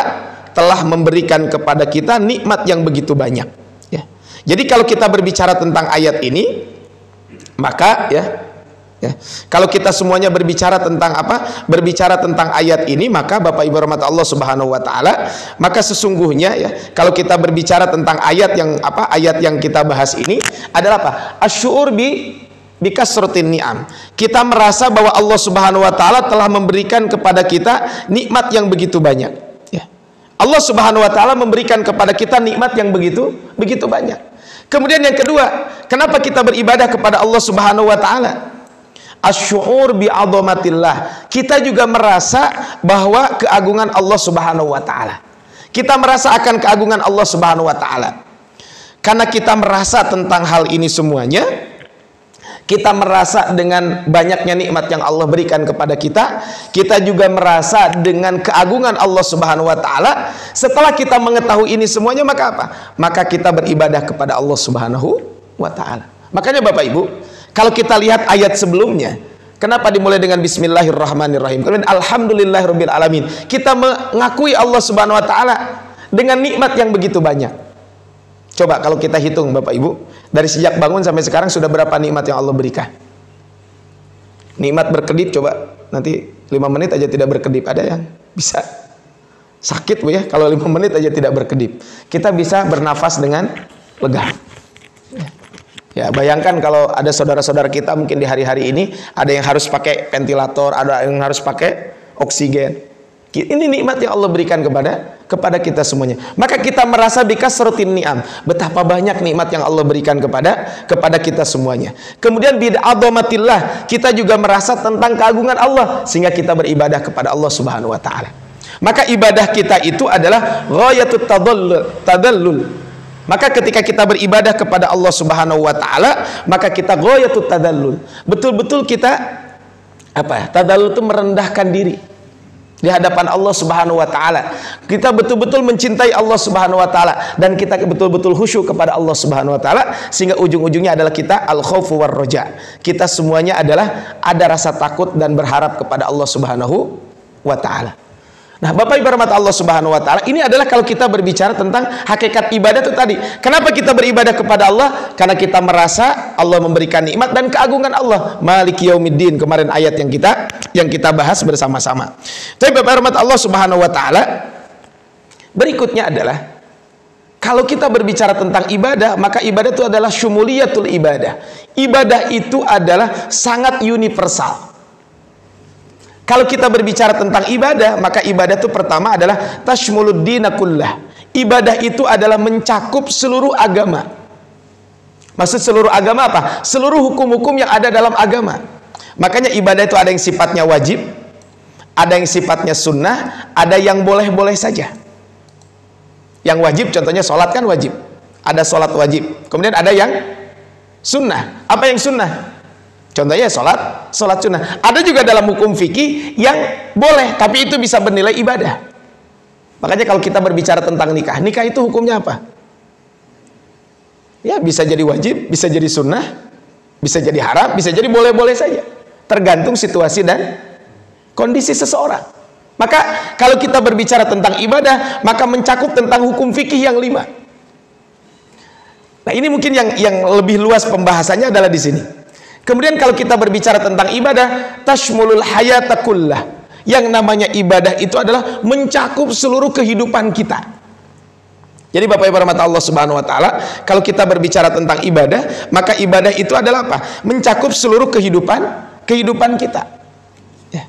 S1: telah memberikan kepada kita nikmat yang begitu banyak, ya. Jadi kalau kita berbicara tentang ayat ini, maka kalau kita semuanya berbicara tentang apa? Berbicara tentang ayat ini, maka Bapak Ibu rahmat Allah Subhanahu wa taala, maka sesungguhnya ya, kalau kita berbicara tentang ayat yang kita bahas ini adalah apa? Asy'ur bikasratin ni'am. Kita merasa bahwa Allah Subhanahu wa taala telah memberikan kepada kita nikmat yang begitu banyak, ya. Allah Subhanahu wa taala memberikan kepada kita nikmat yang begitu banyak. Kemudian yang kedua, kenapa kita beribadah kepada Allah Subhanahu wa taala? Asy'ur bi'azamatillah. Kita juga merasa bahwa keagungan Allah Subhanahu wa taala. Kita merasa akan keagungan Allah Subhanahu wa taala. Karena kita merasa tentang hal ini semuanya, kita merasa dengan banyaknya nikmat yang Allah berikan kepada kita, kita juga merasa dengan keagungan Allah Subhanahu wa taala. Setelah kita mengetahui ini semuanya, maka apa? Maka kita beribadah kepada Allah Subhanahu wa taala. Makanya Bapak Ibu, kalau kita lihat ayat sebelumnya, kenapa dimulai dengan bismillahirrahmanirrahim? Kemudian alhamdulillahirabbil alamin. Kita mengakui Allah Subhanahu wa taala dengan nikmat yang begitu banyak. Coba kalau kita hitung Bapak Ibu, dari sejak bangun sampai sekarang sudah berapa nikmat yang Allah berikan? Nikmat berkedip, coba nanti 5 menit aja tidak berkedip. Ada yang bisa sakit Bu ya, kalau 5 menit aja tidak berkedip. Kita bisa bernafas dengan lega. Ya, bayangkan kalau ada saudara-saudara kita mungkin di hari-hari ini ada yang harus pakai ventilator, ada yang harus pakai oksigen. Ini nikmat yang Allah berikan kepada kita semuanya. Maka kita merasa bikasratin ni'am, betapa banyak nikmat yang Allah berikan kepada kita semuanya. Kemudian bi'adzamatillah, kita juga merasa tentang keagungan Allah sehingga kita beribadah kepada Allah Subhanahu wa taala. Maka ibadah kita itu adalah ghayatut tadallul. Maka ketika kita beribadah kepada Allah Subhanahu wa taala, maka kita ghayatut tadallul. Betul-betul kita tadallul itu merendahkan diri di hadapan Allah Subhanahu wa taala. Kita betul-betul mencintai Allah Subhanahu wa taala dan kita betul-betul khusyuk kepada Allah Subhanahu wa taala sehingga ujung-ujungnya adalah kita al-khaufu war raja. Kita semuanya adalah ada rasa takut dan berharap kepada Allah Subhanahu wa taala. Nah, Bapak Ibu rahmat Allah Subhanahu wa taala, ini adalah kalau kita berbicara tentang hakikat ibadah itu tadi. Kenapa kita beribadah kepada Allah? Karena kita merasa Allah memberikan nikmat dan keagungan Allah. Maliki yaumiddin, kemarin ayat yang kita bahas bersama-sama. Tapi Bapak rahmat Allah Subhanahu wa taala, berikutnya adalah kalau kita berbicara tentang ibadah, maka ibadah itu adalah syumuliyatul ibadah. Ibadah itu adalah sangat universal. Kalau kita berbicara tentang ibadah, maka ibadah itu pertama adalah tashmulud dina kullah. Ibadah itu adalah mencakup seluruh agama. Maksud seluruh agama apa? Seluruh hukum-hukum yang ada dalam agama. Makanya ibadah itu ada yang sifatnya wajib, ada yang sifatnya sunnah, ada yang boleh-boleh saja. Yang wajib contohnya sholat kan wajib, ada sholat wajib. Kemudian ada yang sunnah. Apa yang sunnah? Contohnya sholat sunnah. Ada juga dalam hukum fikih yang boleh, tapi itu bisa bernilai ibadah. Makanya kalau kita berbicara tentang nikah, nikah itu hukumnya apa? Ya bisa jadi wajib, bisa jadi sunnah, bisa jadi haram, bisa jadi boleh-boleh saja. tergantung situasi dan kondisi seseorang. Maka kalau kita berbicara tentang ibadah, maka mencakup tentang hukum fikih yang 5. Nah, ini mungkin yang lebih luas pembahasannya adalah di sini. Kemudian kalau kita berbicara tentang ibadah, tashmulul hayata kullah. Yang namanya ibadah itu adalah mencakup seluruh kehidupan kita. Jadi Bapak Ibu rahmat Allah Subhanahu wa taala, kalau kita berbicara tentang ibadah, maka ibadah itu adalah apa? Mencakup seluruh kehidupan kita. Ya.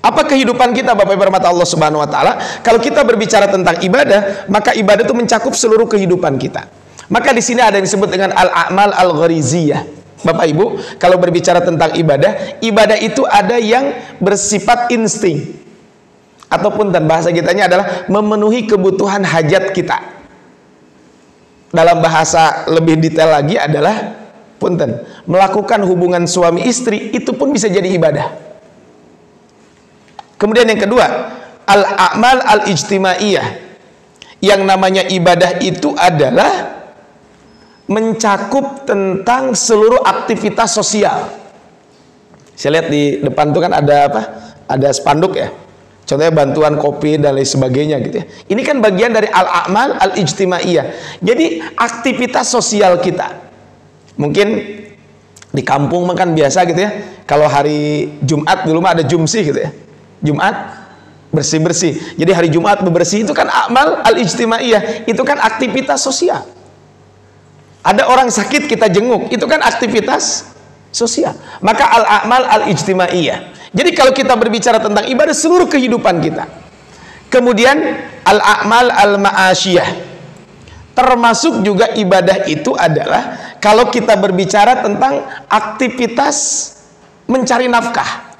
S1: Apa kehidupan kita Bapak Ibu rahmat Allah Subhanahu wa taala? Kalau kita berbicara tentang ibadah, maka ibadah itu mencakup seluruh kehidupan kita. Maka di sini ada yang disebut dengan al-a'mal al-ghariziyah. Bapak Ibu, kalau berbicara tentang ibadah, ibadah itu ada yang bersifat insting, ataupun dan bahasa kitanya adalah memenuhi kebutuhan hajat kita. Dalam bahasa lebih detail lagi adalah punten, melakukan hubungan suami istri itu pun bisa jadi ibadah. Kemudian yang kedua, al-a'mal al-ijtimaiyah. Yang namanya ibadah itu adalah mencakup tentang seluruh aktivitas sosial. Saya lihat di depan itu kan ada apa? Ada spanduk ya. Contohnya bantuan kopi dan lain sebagainya gitu ya. Ini kan bagian dari al-a'mal al-ijtimaiyah. Jadi aktivitas sosial kita. Mungkin di kampung makan biasa gitu ya. Kalau hari Jumat dulu mah ada jumsih gitu ya. Jumat bersih-bersih. Jadi hari Jumat bebersih itu kan a'mal al-ijtimaiyah. Itu kan aktivitas sosial. Ada orang sakit kita jenguk, itu kan aktivitas sosial. Maka al-a'mal al-ijtimaiyah. Jadi kalau kita berbicara tentang ibadah seluruh kehidupan kita. Kemudian al-a'mal al-ma'asyiyah. Termasuk juga ibadah itu adalah kalau kita berbicara tentang aktivitas mencari nafkah.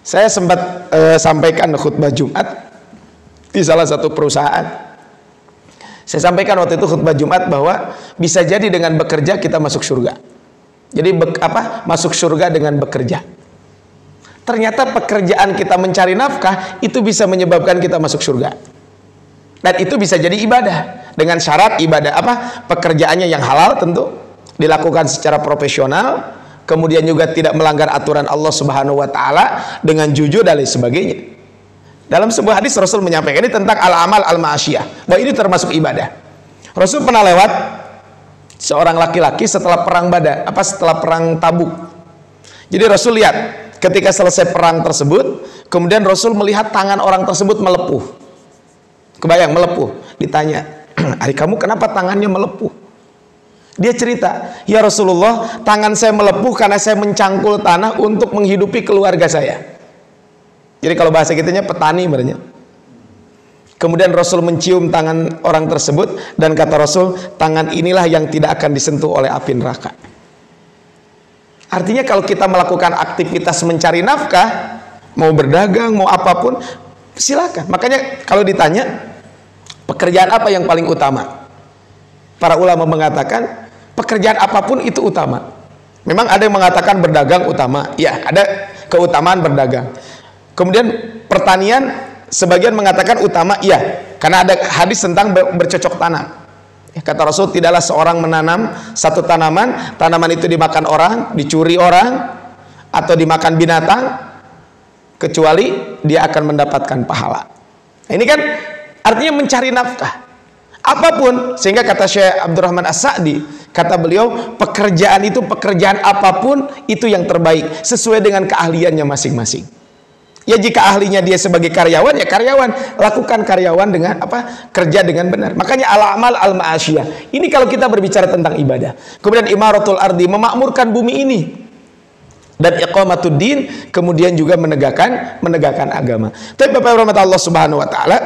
S1: Saya sempat sampaikan khutbah Jumat di salah satu perusahaan. Saya sampaikan waktu itu khutbah Jumat bahwa bisa jadi dengan bekerja kita masuk surga. Jadi masuk surga dengan bekerja. Ternyata pekerjaan kita mencari nafkah itu bisa menyebabkan kita masuk surga. Dan itu bisa jadi ibadah dengan syarat ibadah pekerjaannya yang halal tentu, dilakukan secara profesional, kemudian juga tidak melanggar aturan Allah Subhanahu wa taala, dengan jujur dan lain sebagainya. Dalam sebuah hadis Rasul menyampaikan ini tentang al-amal al-ma'asyiyah, bahwa ini termasuk ibadah. Rasul pernah lewat seorang laki-laki setelah perang Badar, setelah perang Tabuk. Jadi Rasul lihat ketika selesai perang tersebut, kemudian Rasul melihat tangan orang tersebut melepuh. Kebayang melepuh? Ditanya, "Hari kamu kenapa tangannya melepuh?" Dia cerita, "Ya Rasulullah, tangan saya melepuh karena saya mencangkul tanah untuk menghidupi keluarga saya." Jadi kalau bahasa kitanya petani sebenarnya. Kemudian Rasul mencium tangan orang tersebut dan kata Rasul, tangan inilah yang tidak akan disentuh oleh api neraka. Artinya kalau kita melakukan aktivitas mencari nafkah, mau berdagang, mau apapun, silakan. Makanya kalau ditanya, pekerjaan apa yang paling utama? Para ulama mengatakan, pekerjaan apapun itu utama. Memang ada yang mengatakan berdagang utama. Ya, ada keutamaan berdagang. Kemudian pertanian sebagian mengatakan utama, iya, karena ada hadis tentang bercocok tanam. Kata Rasul, tidaklah seorang menanam satu tanaman, tanaman itu dimakan orang, dicuri orang, atau dimakan binatang, kecuali dia akan mendapatkan pahala. Nah, ini kan artinya mencari nafkah. Apapun, sehingga kata Syekh Abdurrahman As-Sa'di, kata beliau, pekerjaan itu, pekerjaan apapun itu yang terbaik, sesuai dengan keahliannya masing-masing. Ya jika ahlinya dia sebagai karyawan, ya karyawan, lakukan karyawan dengan kerja dengan benar. Makanya al-amal al-ma'asyiyah. Ini kalau kita berbicara tentang ibadah. Kemudian imaratul ardi, memakmurkan bumi ini. Dan iqamatuddin, kemudian juga menegakkan agama. Tapi Bapak rahmat Allah Subhanahu wa taala,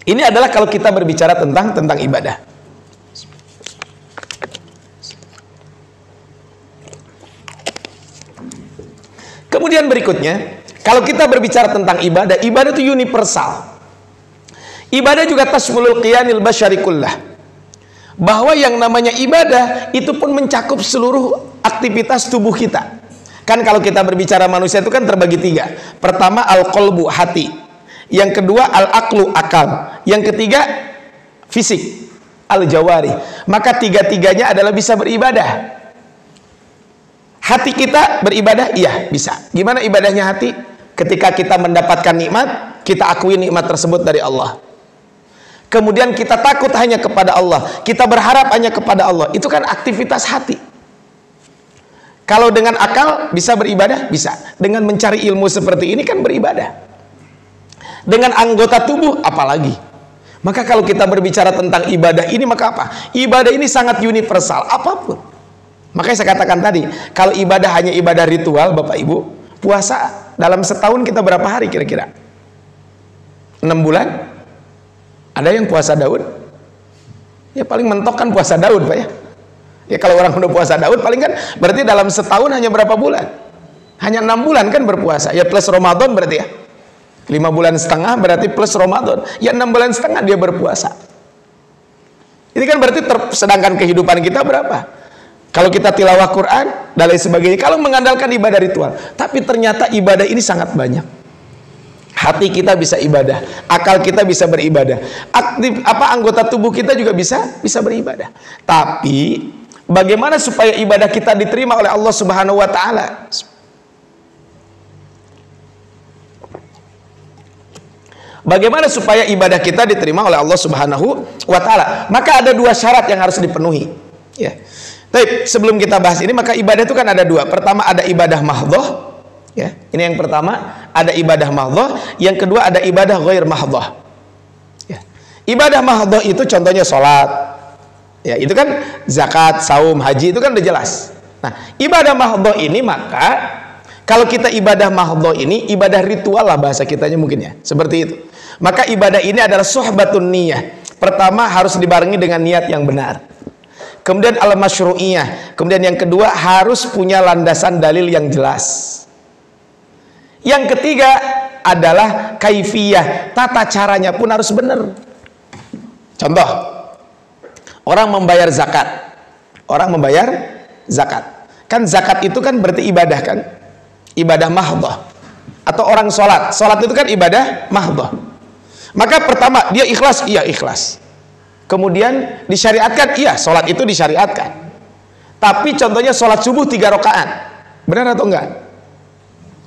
S1: ini adalah kalau kita berbicara tentang ibadah. Kemudian berikutnya, kalau kita berbicara tentang ibadah, ibadah itu universal. Ibadah juga tasmulul qiyanil basyari kullah. Bahwa yang namanya ibadah itu pun mencakup seluruh aktivitas tubuh kita. Kan kalau kita berbicara manusia itu kan terbagi 3. Pertama al-qalbu, hati. Yang kedua al-aqlu, akal. Yang ketiga fisik, al-jawari. Maka 3-tiganya adalah bisa beribadah. Hati kita beribadah? Iya, bisa. Gimana ibadahnya hati? Ketika kita mendapatkan nikmat, kita akui nikmat tersebut dari Allah. Kemudian kita takut hanya kepada Allah, kita berharap hanya kepada Allah. Itu kan aktivitas hati. Kalau dengan akal bisa beribadah? Bisa. Dengan mencari ilmu seperti ini kan beribadah. Dengan anggota tubuh apalagi. Maka kalau kita berbicara tentang ibadah ini, maka apa? Ibadah ini sangat universal, apapun. Makanya saya katakan tadi, kalau ibadah hanya ibadah ritual, Bapak Ibu, puasa dalam setahun kita berapa hari kira-kira? 6 bulan? Ada yang puasa Daud? Ya paling mentok kan puasa Daud, Pak ya. Ya kalau orang udah puasa Daud paling kan berarti dalam setahun hanya berapa bulan? Hanya 6 bulan kan berpuasa. Ya plus Ramadan berarti ya. 5,5 bulan berarti plus Ramadan. Ya 6,5 bulan dia berpuasa. Ini kan berarti sedangkan kehidupan kita berapa? Kalau kita tilawah Quran dan lain sebagainya, kalau mengandalkan ibadah ritual, tapi ternyata ibadah ini sangat banyak. Hati kita bisa ibadah, akal kita bisa beribadah, anggota tubuh kita juga bisa beribadah. Tapi bagaimana supaya ibadah kita diterima oleh Allah Subhanahu wa taala? Bagaimana supaya ibadah kita diterima oleh Allah Subhanahu wa taala? Maka ada 2 syarat yang harus dipenuhi. Ya. Baik, sebelum kita bahas ini, maka ibadah itu kan ada 2. Pertama ada ibadah mahdhah. Ya, ini yang pertama, ada ibadah mahdhah. Yang kedua ada ibadah ghair mahdhah. Ya. Ibadah mahdhah itu contohnya sholat. Ya, itu kan zakat, saum, haji itu kan udah jelas. Nah, ibadah mahdhah ini maka kalau kita ibadah mahdhah ini ibadah ritual lah bahasa kitanya mungkin ya, seperti itu. Maka ibadah ini adalah suhbatun niyah. Pertama harus dibarengi dengan niat yang benar. Kemudian al-masyru'iyah. Kemudian yang kedua harus punya landasan dalil yang jelas. Yang ketiga adalah kaifiyah. Tata caranya pun harus benar. Contoh, orang membayar zakat. Orang membayar zakat. Kan zakat itu kan berarti ibadah kan? Ibadah mahdhah. Atau orang sholat. Sholat itu kan ibadah mahdhah. Maka pertama dia ikhlas, iya ikhlas. Kemudian disyariatkan, iya sholat itu disyariatkan. Tapi contohnya sholat subuh 3 rakaat, benar atau enggak?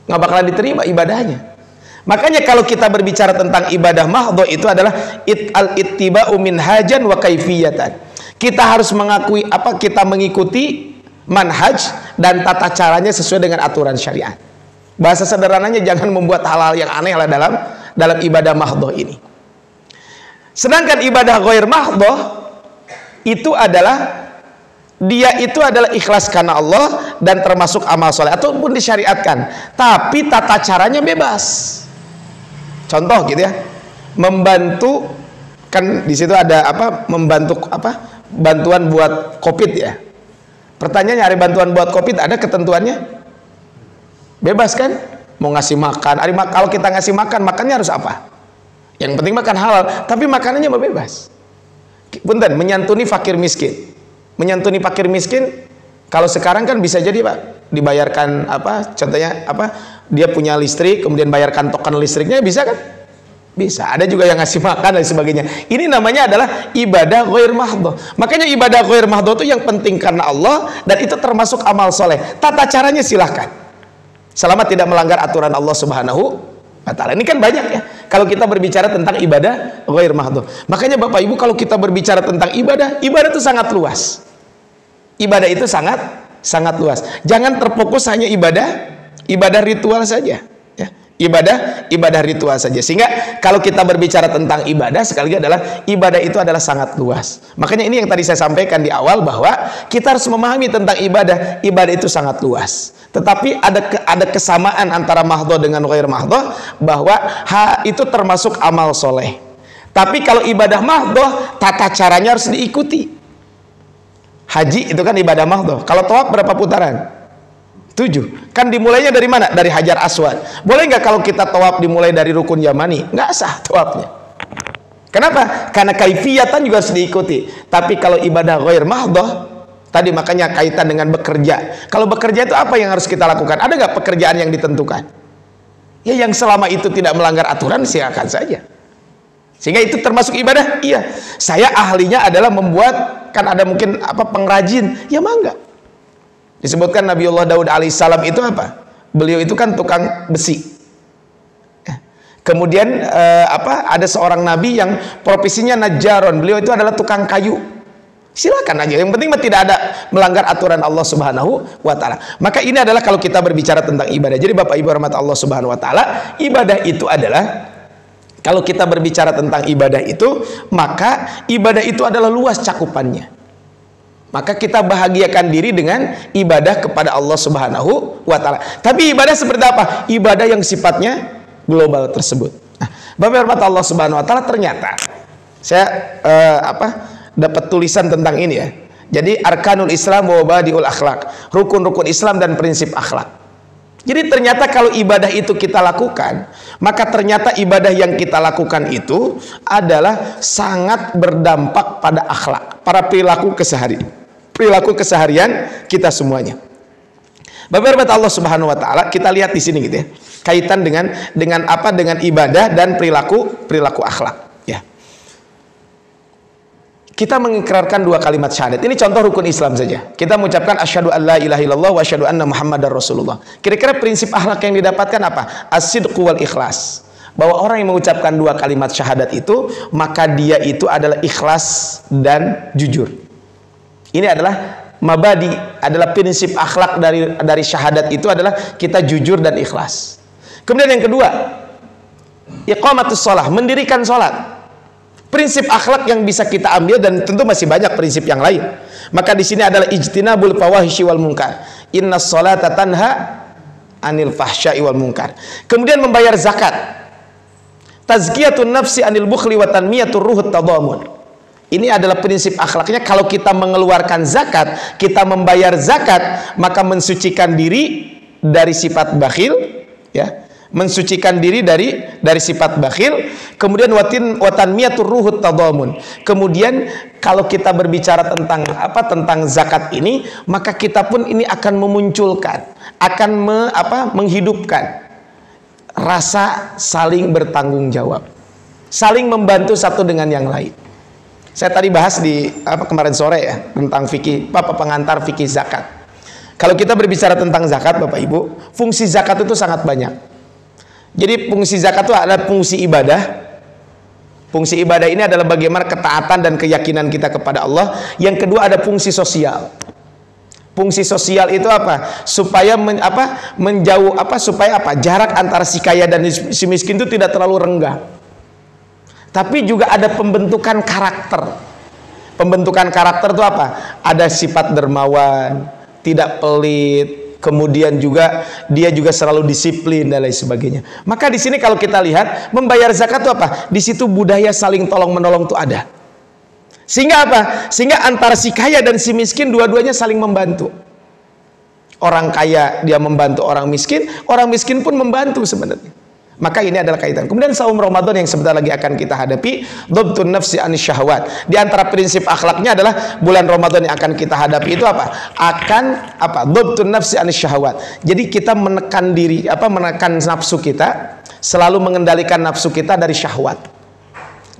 S1: Nggak bakalan diterima ibadahnya. Makanya kalau kita berbicara tentang ibadah mahdhah itu adalah al-ittiba'u minhajan wa kaifiyatan. Kita harus mengakui kita mengikuti manhaj dan tata caranya sesuai dengan aturan syariat. Bahasa sederhananya jangan membuat hal-hal yang aneh lah dalam ibadah mahdhah ini. Sedangkan ibadah ghair mahdhah itu adalah ikhlas karena Allah dan termasuk amal soleh ataupun disyariatkan, tapi tata caranya bebas. Contoh gitu ya, membantu kan di situ ada bantuan buat COVID ya. Pertanyaannya, hari bantuan buat COVID ada ketentuannya? Bebas kan? Mau ngasih makan, kalau kita ngasih makannya harus apa? Yang penting makan halal, tapi makanannya mau bebas. Punten, menyantuni fakir miskin. Menyantuni fakir miskin, kalau sekarang kan bisa jadi Pak, dibayarkan contohnya dia punya listrik, kemudian bayarkan token listriknya, bisa kan? Bisa. Ada juga yang ngasih makan dan sebagainya. Ini namanya adalah ibadah ghair mahdhah. Makanya ibadah ghair mahdhah itu yang penting karena Allah dan itu termasuk amal soleh. Tata caranya silahkan, selama tidak melanggar aturan Allah Subhanahu wa taala. Ini kan banyak ya kalau kita berbicara tentang ibadah ghair mahdhah. Makanya Bapak Ibu, kalau kita berbicara tentang ibadah itu sangat luas. Ibadah itu sangat luas. Jangan terfokus hanya ibadah ritual saja ya. Ibadah ritual saja. Sehingga kalau kita berbicara tentang ibadah, sekali lagi adalah ibadah itu adalah sangat luas. Makanya ini yang tadi saya sampaikan di awal, bahwa kita harus memahami tentang ibadah itu sangat luas. Tetapi ada kesamaan antara mahdhah dengan ghair mahdhah, bahwa itu termasuk amal soleh. Tapi kalau ibadah mahdhah, tata caranya harus diikuti. Haji itu kan ibadah mahdhah. Kalau tawaf berapa putaran? 7. Kan dimulainya dari mana? Dari Hajar Aswad. Boleh nggak kalau kita tawaf dimulai dari rukun Yamani? Nggak sah tawafnya. Kenapa? Karena kaifiyatan juga harus diikuti. Tapi kalau ibadah ghair mahdhah, tadi makanya kaitan dengan bekerja. Kalau bekerja itu apa yang harus kita lakukan? Ada nggak pekerjaan yang ditentukan? Ya yang selama itu tidak melanggar aturan, silakan saja. Sehingga itu termasuk ibadah. Iya. Saya ahlinya adalah membuat, kan ada mungkin pengrajin. Ya mangga. Disebutkan Nabiullah Daud alaihissalam itu apa? Beliau itu kan tukang besi. Kemudian ada seorang nabi yang profesinya najjaron. Beliau itu adalah tukang kayu. Silakan aja. Yang penting tidak ada melanggar aturan Allah Subhanahu wa taala. Maka ini adalah kalau kita berbicara tentang ibadah. Jadi Bapak Ibu rahmat Allah Subhanahu wa taala, ibadah itu adalah, kalau kita berbicara tentang ibadah itu, maka ibadah itu adalah luas cakupannya. Maka kita bahagiakan diri dengan ibadah kepada Allah Subhanahu wa taala. Tapi ibadah seperti apa? Ibadah yang sifatnya global tersebut. Nah, Bapak rahmat Allah Subhanahu wa taala, ternyata saya dapat tulisan tentang ini ya. Jadi arkanul Islam wa mabadiul akhlak, rukun-rukun Islam dan prinsip akhlak. Jadi ternyata kalau ibadah itu kita lakukan, maka ternyata ibadah yang kita lakukan itu adalah sangat berdampak pada akhlak, pada perilaku keseharian kita semuanya. Bapak rahmat Allah Subhanahu wa taala, kita lihat di sini gitu ya. Kaitan dengan ibadah dan perilaku akhlak, ya. Kita mengikrarkan 2 kalimat syahadat. Ini contoh rukun Islam saja. Kita mengucapkan asyhadu an la ilaha illallah wa asyhadu anna muhammadar rasulullah. Kira-kira prinsip akhlak yang didapatkan apa? As-sidqu wal ikhlas. Bahwa orang yang mengucapkan 2 kalimat syahadat itu, maka dia itu adalah ikhlas dan jujur. Ini adalah mabadi, adalah prinsip akhlak dari syahadat itu adalah kita jujur dan ikhlas. Kemudian yang kedua, iqamatus shalah, mendirikan salat. Prinsip akhlak yang bisa kita ambil, dan tentu masih banyak prinsip yang lain. Maka di sini adalah ijtinabul fawahisyi wal munkar. Innas sholata tanha anil fahsya'i wal munkar. Kemudian membayar zakat. Tazkiyatun nafsi anil bukhli wa tanmiyatur ruhut tadamun. Ini adalah prinsip akhlaknya. Kalau kita mengeluarkan zakat, kita membayar zakat, maka mensucikan diri dari sifat bakhil, ya. Mensucikan diri dari sifat bakhil. Kemudian watanmiyatur ruhut tadamun. Kemudian kalau kita berbicara tentang zakat ini, maka kita pun ini akan memunculkan, akan menghidupkan rasa saling bertanggung jawab, saling membantu satu dengan yang lain. Saya tadi bahas di kemarin sore ya, tentang fikih, pengantar fikih zakat. Kalau kita berbicara tentang zakat, Bapak Ibu, fungsi zakat itu sangat banyak. Jadi fungsi zakat itu adalah fungsi ibadah. Fungsi ibadah ini adalah bagaimana ketaatan dan keyakinan kita kepada Allah. Yang kedua ada fungsi sosial. Fungsi sosial itu apa? Supaya jarak antara si kaya dan si miskin itu tidak terlalu renggang. Tapi juga ada pembentukan karakter. Pembentukan karakter itu apa? Ada sifat dermawan, tidak pelit. Kemudian juga dia juga selalu disiplin dan lain sebagainya. Maka di sini kalau kita lihat membayar zakat itu apa? Di situ budaya saling tolong menolong itu ada. Sehingga apa? Sehingga antara si kaya dan si miskin dua-duanya saling membantu. Orang kaya dia membantu orang miskin pun membantu sebenarnya. Maka ini adalah kaitan. Kemudian saum Ramadan yang sebentar lagi akan kita hadapi, dhabtun nafsi anis syahwat. Di antara prinsip akhlaknya adalah bulan Ramadan yang akan kita hadapi itu apa? Dhabtun nafsi anis syahwat. Jadi kita menekan diri, menekan nafsu kita, selalu mengendalikan nafsu kita dari syahwat.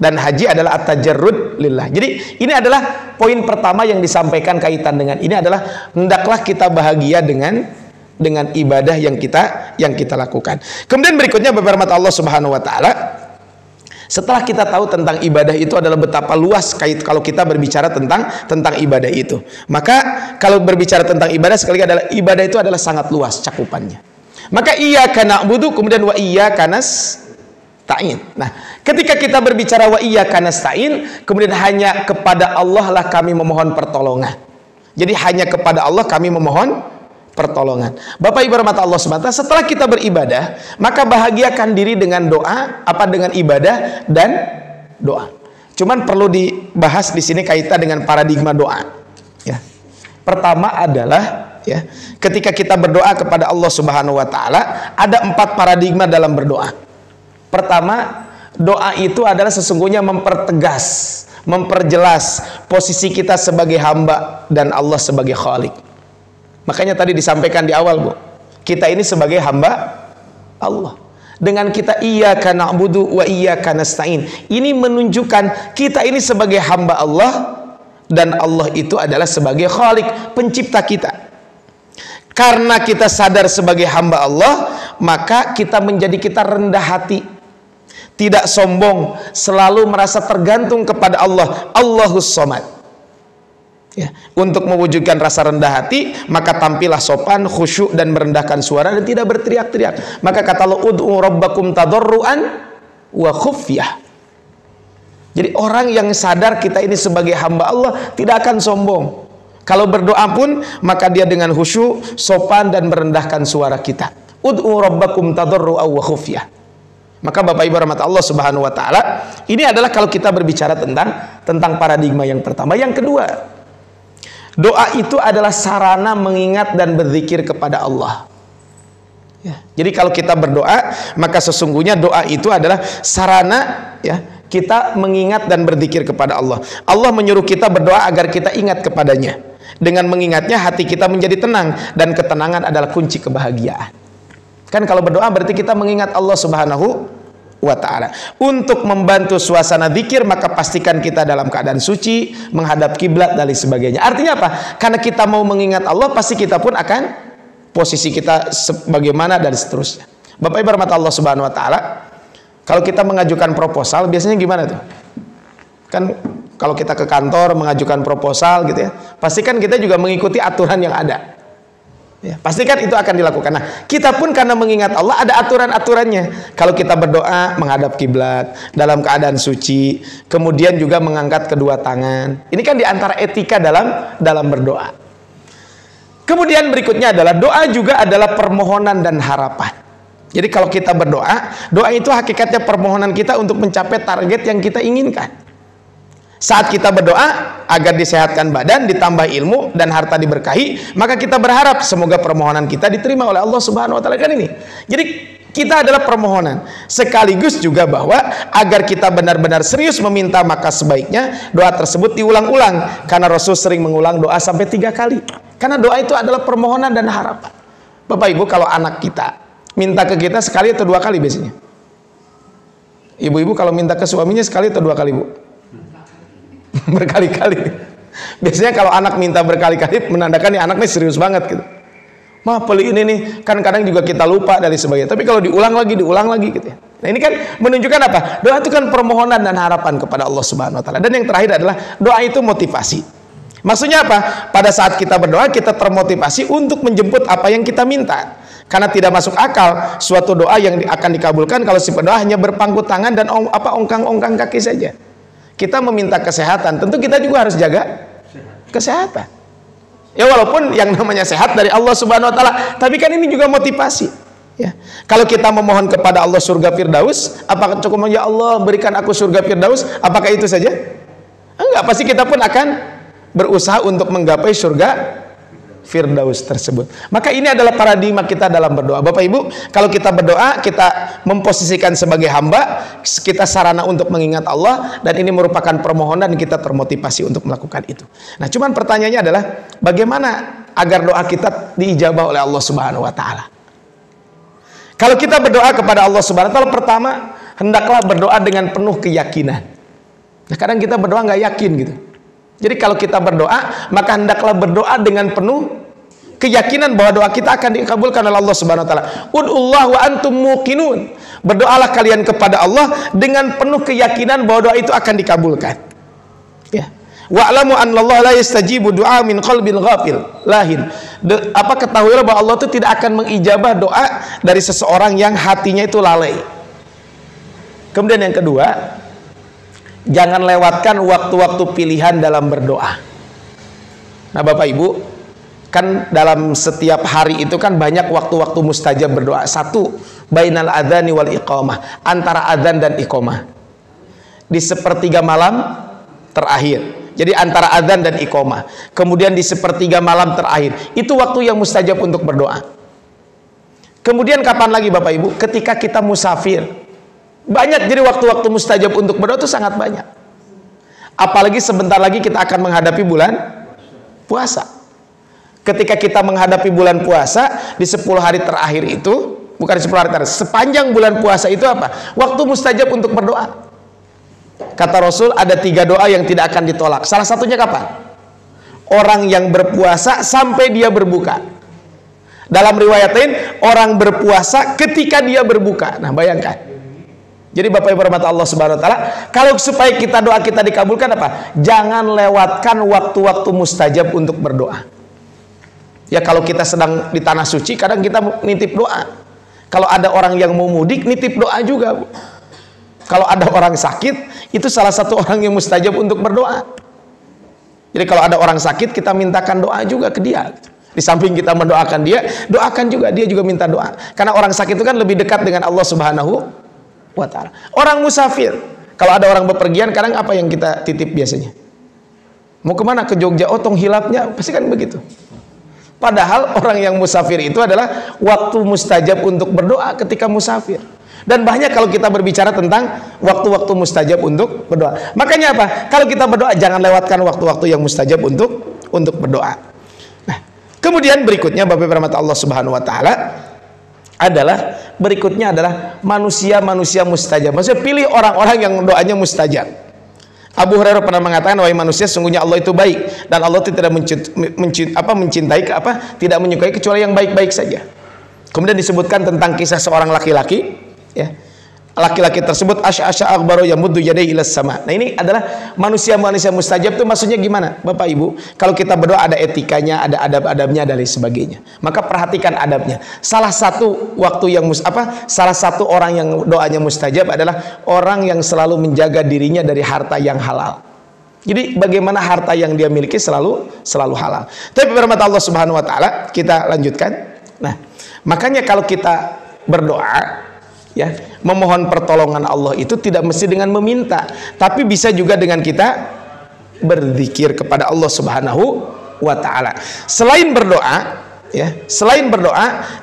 S1: Dan haji adalah at-tajarrud lillah. Jadi ini adalah poin pertama yang disampaikan kaitan dengan ini adalah hendaklah kita bahagia dengan ibadah yang kita lakukan. Kemudian berikutnya Bapak rahmat Allah Subhanahu wa taala, setelah kita tahu tentang ibadah itu adalah betapa luas kalau kita berbicara tentang ibadah itu. Maka kalau berbicara tentang ibadah sekali adalah ibadah itu adalah sangat luas cakupannya. Maka iyyaka na'budu kemudian wa iyyaka nasta'in. Nah, ketika kita berbicara wa iyyaka nasta'in, kemudian hanya kepada Allah lah kami memohon pertolongan. Jadi hanya kepada Allah kami memohon pertolongan. Bapak Ibu rahmat Allah SWT, setelah kita beribadah, maka bahagiakan diri dengan doa, dengan ibadah dan doa. Cuman perlu dibahas di sini kaitan dengan paradigma doa. Ya. Pertama adalah ya, ketika kita berdoa kepada Allah Subhanahu wa taala, ada 4 paradigma dalam berdoa. Pertama, doa itu adalah sesungguhnya mempertegas, memperjelas posisi kita sebagai hamba dan Allah sebagai Khalik. Makanya tadi disampaikan di awal, Bu, kita ini sebagai hamba Allah. Dengan kita iyyaka na'budu wa iyyaka nasta'in, ini menunjukkan kita ini sebagai hamba Allah dan Allah itu adalah sebagai Khalik, pencipta kita. Karena kita sadar sebagai hamba Allah, maka kita rendah hati, tidak sombong, selalu merasa tergantung kepada Allah. Allahus Somad. Ya, untuk mewujudkan rasa rendah hati, maka tampillah sopan, khusyuk dan merendahkan suara dan tidak berteriak-teriak. Maka kata Allah, ud'u rabbakum tadarruan wa khufyah. Jadi orang yang sadar kita ini sebagai hamba Allah tidak akan sombong. Kalau berdoa pun, maka dia dengan khusyuk, sopan dan merendahkan suara kita. Ud'u rabbakum tadarruan wa khufyah. Maka Bapak Ibu rahmat Allah Subhanahu wa taala, ini adalah kalau kita berbicara tentang paradigma yang pertama. Yang kedua, doa itu adalah sarana mengingat dan berzikir kepada Allah. Ya. Jadi kalau kita berdoa, maka sesungguhnya doa itu adalah sarana ya kita mengingat dan berzikir kepada Allah. Allah menyuruh kita berdoa agar kita ingat kepadanya. Dengan mengingatnya hati kita menjadi tenang, dan ketenangan adalah kunci kebahagiaan. Kan kalau berdoa berarti kita mengingat Allah Subhanahu wa ta'ala. Untuk membantu suasana zikir, maka pastikan kita dalam keadaan suci, menghadap kiblat dan lain sebagainya. Artinya apa? Karena kita mau mengingat Allah, pasti kita pun akan posisi kita sebagaimana dan seterusnya. Bapak Ibu rahmat Allah Subhanahu wa ta'ala, kalau kita mengajukan proposal biasanya gimana tuh? Kan kalau kita ke kantor mengajukan proposal gitu ya, pastikan kita juga mengikuti aturan yang ada. Ya, pastikan itu akan dilakukan. Nah, kita pun karena mengingat Allah ada aturan-aturannya. Kalau kita berdoa menghadap kiblat, dalam keadaan suci, kemudian juga mengangkat kedua tangan. Ini kan diantara etika dalam berdoa. Kemudian berikutnya adalah doa juga adalah permohonan dan harapan. Jadi kalau kita berdoa, doa itu hakikatnya permohonan kita untuk mencapai target yang kita inginkan. Saat kita berdoa agar disehatkan badan, ditambah ilmu dan harta diberkahi, maka kita berharap semoga permohonan kita diterima oleh Allah Subhanahu wa taala. Kan ini. Jadi kita adalah permohonan, sekaligus juga bahwa agar kita benar-benar serius meminta, maka sebaiknya doa tersebut diulang-ulang, karena Rasul sering mengulang doa sampai 3 kali. Karena doa itu adalah permohonan dan harapan. Bapak Ibu, kalau anak kita minta ke kita sekali atau 2 kali biasanya? Ibu-ibu kalau minta ke suaminya sekali atau 2 kali, Bu? Berkali-kali. Biasanya kalau anak minta berkali-kali menandakan nih anaknya serius banget gitu. Mah beli ini nih, kan kadang juga kita lupa dan sebagainya. Tapi kalau diulang lagi gitu ya. Nah, ini kan menunjukkan apa? Doa itu kan permohonan dan harapan kepada Allah Subhanahu wa taala. Dan yang terakhir adalah doa itu motivasi. Maksudnya apa? Pada saat kita berdoa kita termotivasi untuk menjemput apa yang kita minta. Karena tidak masuk akal suatu doa yang akan dikabulkan kalau si pendoa hanya berpangku tangan dan ongkang-ongkang kaki saja. Kita meminta kesehatan, tentu kita juga harus jaga kesehatan. Ya walaupun yang namanya sehat dari Allah Subhanahu wa taala, tapi kan ini juga motivasi. Ya. Kalau kita memohon kepada Allah surga Firdaus, apakah cukup ya Allah berikan aku surga Firdaus? Apakah itu saja? Enggak, pasti kita pun akan berusaha untuk menggapai surga Firdaus tersebut. Maka ini adalah paradigma kita dalam berdoa. Bapak Ibu, kalau kita berdoa, kita memposisikan sebagai hamba, kita sarana untuk mengingat Allah, dan ini merupakan permohonan, kita termotivasi untuk melakukan itu. Nah, cuman pertanyaannya adalah bagaimana agar doa kita diijabah oleh Allah Subhanahu wa taala? Kalau kita berdoa kepada Allah Subhanahu wa taala, pertama, hendaklah berdoa dengan penuh keyakinan. Nah, kadang kita berdoa nggak yakin gitu. Jadi kalau kita berdoa, maka hendaklah berdoa dengan penuh keyakinan bahwa doa kita akan dikabulkan oleh Allah Subhanahu wa taala. Ud'ullah wa antum muqinun. Berdoalah kalian kepada Allah dengan penuh keyakinan bahwa doa itu akan dikabulkan. Ya. Wa'lamu annallaha la yastajibu du'a min qalbil ghafil lahin. Ketahuilah bahwa Allah itu tidak akan mengijabah doa dari seseorang yang hatinya itu lalai. Kemudian yang kedua, jangan lewatkan waktu-waktu pilihan dalam berdoa. Nah Bapak Ibu, kan dalam setiap hari itu kan banyak waktu-waktu mustajab berdoa. Satu, bainal adzani wal iqamah, antara adzan dan iqamah. Di sepertiga malam terakhir. Jadi antara adzan dan iqamah. Kemudian di sepertiga malam terakhir. Itu waktu yang mustajab untuk berdoa. Kemudian kapan lagi Bapak Ibu? Ketika kita musafir. Banyak, jadi waktu-waktu mustajab untuk berdoa itu sangat banyak. Apalagi sebentar lagi kita akan menghadapi bulan puasa. Ketika kita menghadapi bulan puasa, di 10 hari terakhir itu, bukan 10 hari terakhir, sepanjang bulan puasa itu apa? Waktu mustajab untuk berdoa. Kata Rasul, ada 3 doa yang tidak akan ditolak. Salah satunya kapan? Orang yang berpuasa sampai dia berbuka. Dalam riwayat lain, orang berpuasa ketika dia berbuka. Nah, bayangkan. Jadi Bapak Ibu rahmat Allah Subhanahu wa taala, kalau supaya kita doa kita dikabulkan apa? Jangan lewatkan waktu-waktu mustajab untuk berdoa. Ya, kalau kita sedang di tanah suci, kadang kita nitip doa. Kalau ada orang yang mau mudik, nitip doa juga, Bu. Kalau ada orang sakit, itu salah satu orang yang mustajab untuk berdoa. Jadi kalau ada orang sakit, kita mintakan doa juga ke dia. Di samping kita mendoakan dia, doakan juga, dia juga minta doa. Karena orang sakit itu kan lebih dekat dengan Allah Subhanahu wa ta'ala. Orang musafir, kalau ada orang bepergian, kadang apa yang kita titip biasanya? Mau kemana? Ke Jogja, oh tong hilapnya, pasti kan begitu. Padahal orang yang musafir itu adalah waktu mustajab untuk berdoa ketika musafir. Dan banyak kalau kita berbicara tentang waktu-waktu mustajab untuk berdoa. Makanya apa? Kalau kita berdoa, jangan lewatkan waktu-waktu yang mustajab untuk berdoa. Nah, kemudian berikutnya Bapak Ibu rahmat Allah Subhanahu wa taala berikutnya adalah manusia-manusia mustajab. Maksudnya pilih orang-orang yang doanya mustajab. Abu Hurairah pernah mengatakan, wahai manusia, sungguhnya Allah itu baik dan Allah tidak tidak menyukai kecuali yang baik-baik saja. Kemudian disebutkan tentang kisah seorang laki-laki, ya. Laki-laki tersebut asy'asya aghbaru yamuddu yadayhi ilas sama. Nah, ini adalah manusia-manusia mustajab itu maksudnya gimana? Bapak Ibu, kalau kita berdoa ada etikanya, ada adab-adabnya dan lain sebagainya. Maka perhatikan adabnya. Salah satu salah satu orang yang doanya mustajab adalah orang yang selalu menjaga dirinya dari harta yang halal. Jadi bagaimana harta yang dia miliki selalu halal. Tapi firman Allah Subhanahu wa taala, kita lanjutkan. Nah, makanya kalau kita berdoa, ya, memohon pertolongan Allah itu tidak mesti dengan meminta, tapi bisa juga dengan kita berzikir kepada Allah Subhanahu wa taala. Selain berdoa, ya,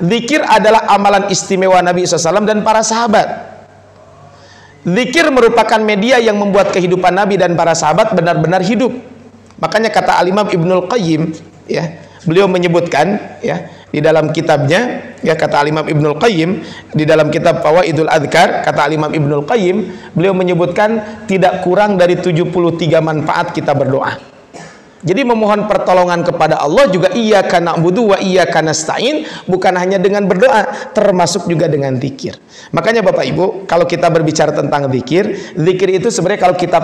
S1: zikir adalah amalan istimewa Nabi SAW dan para sahabat. Zikir merupakan media yang membuat kehidupan Nabi dan para sahabat benar-benar hidup. Makanya kata Al-Imam Ibnul Qayyim, ya, beliau menyebutkan, ya, di dalam kitabnya, ya, kata Al-Imam Ibnul Qayyim di dalam kitab Fawaidul Adhkar, kata Al-Imam Ibnul Qayyim, beliau menyebutkan tidak kurang dari 73 manfaat kita berdoa. Jadi memohon pertolongan kepada Allah juga iyyaka na'budu wa iyyaka nasta'in, bukan hanya dengan berdoa, termasuk juga dengan zikir. Makanya Bapak Ibu, kalau kita berbicara tentang zikir itu sebenarnya kalau kita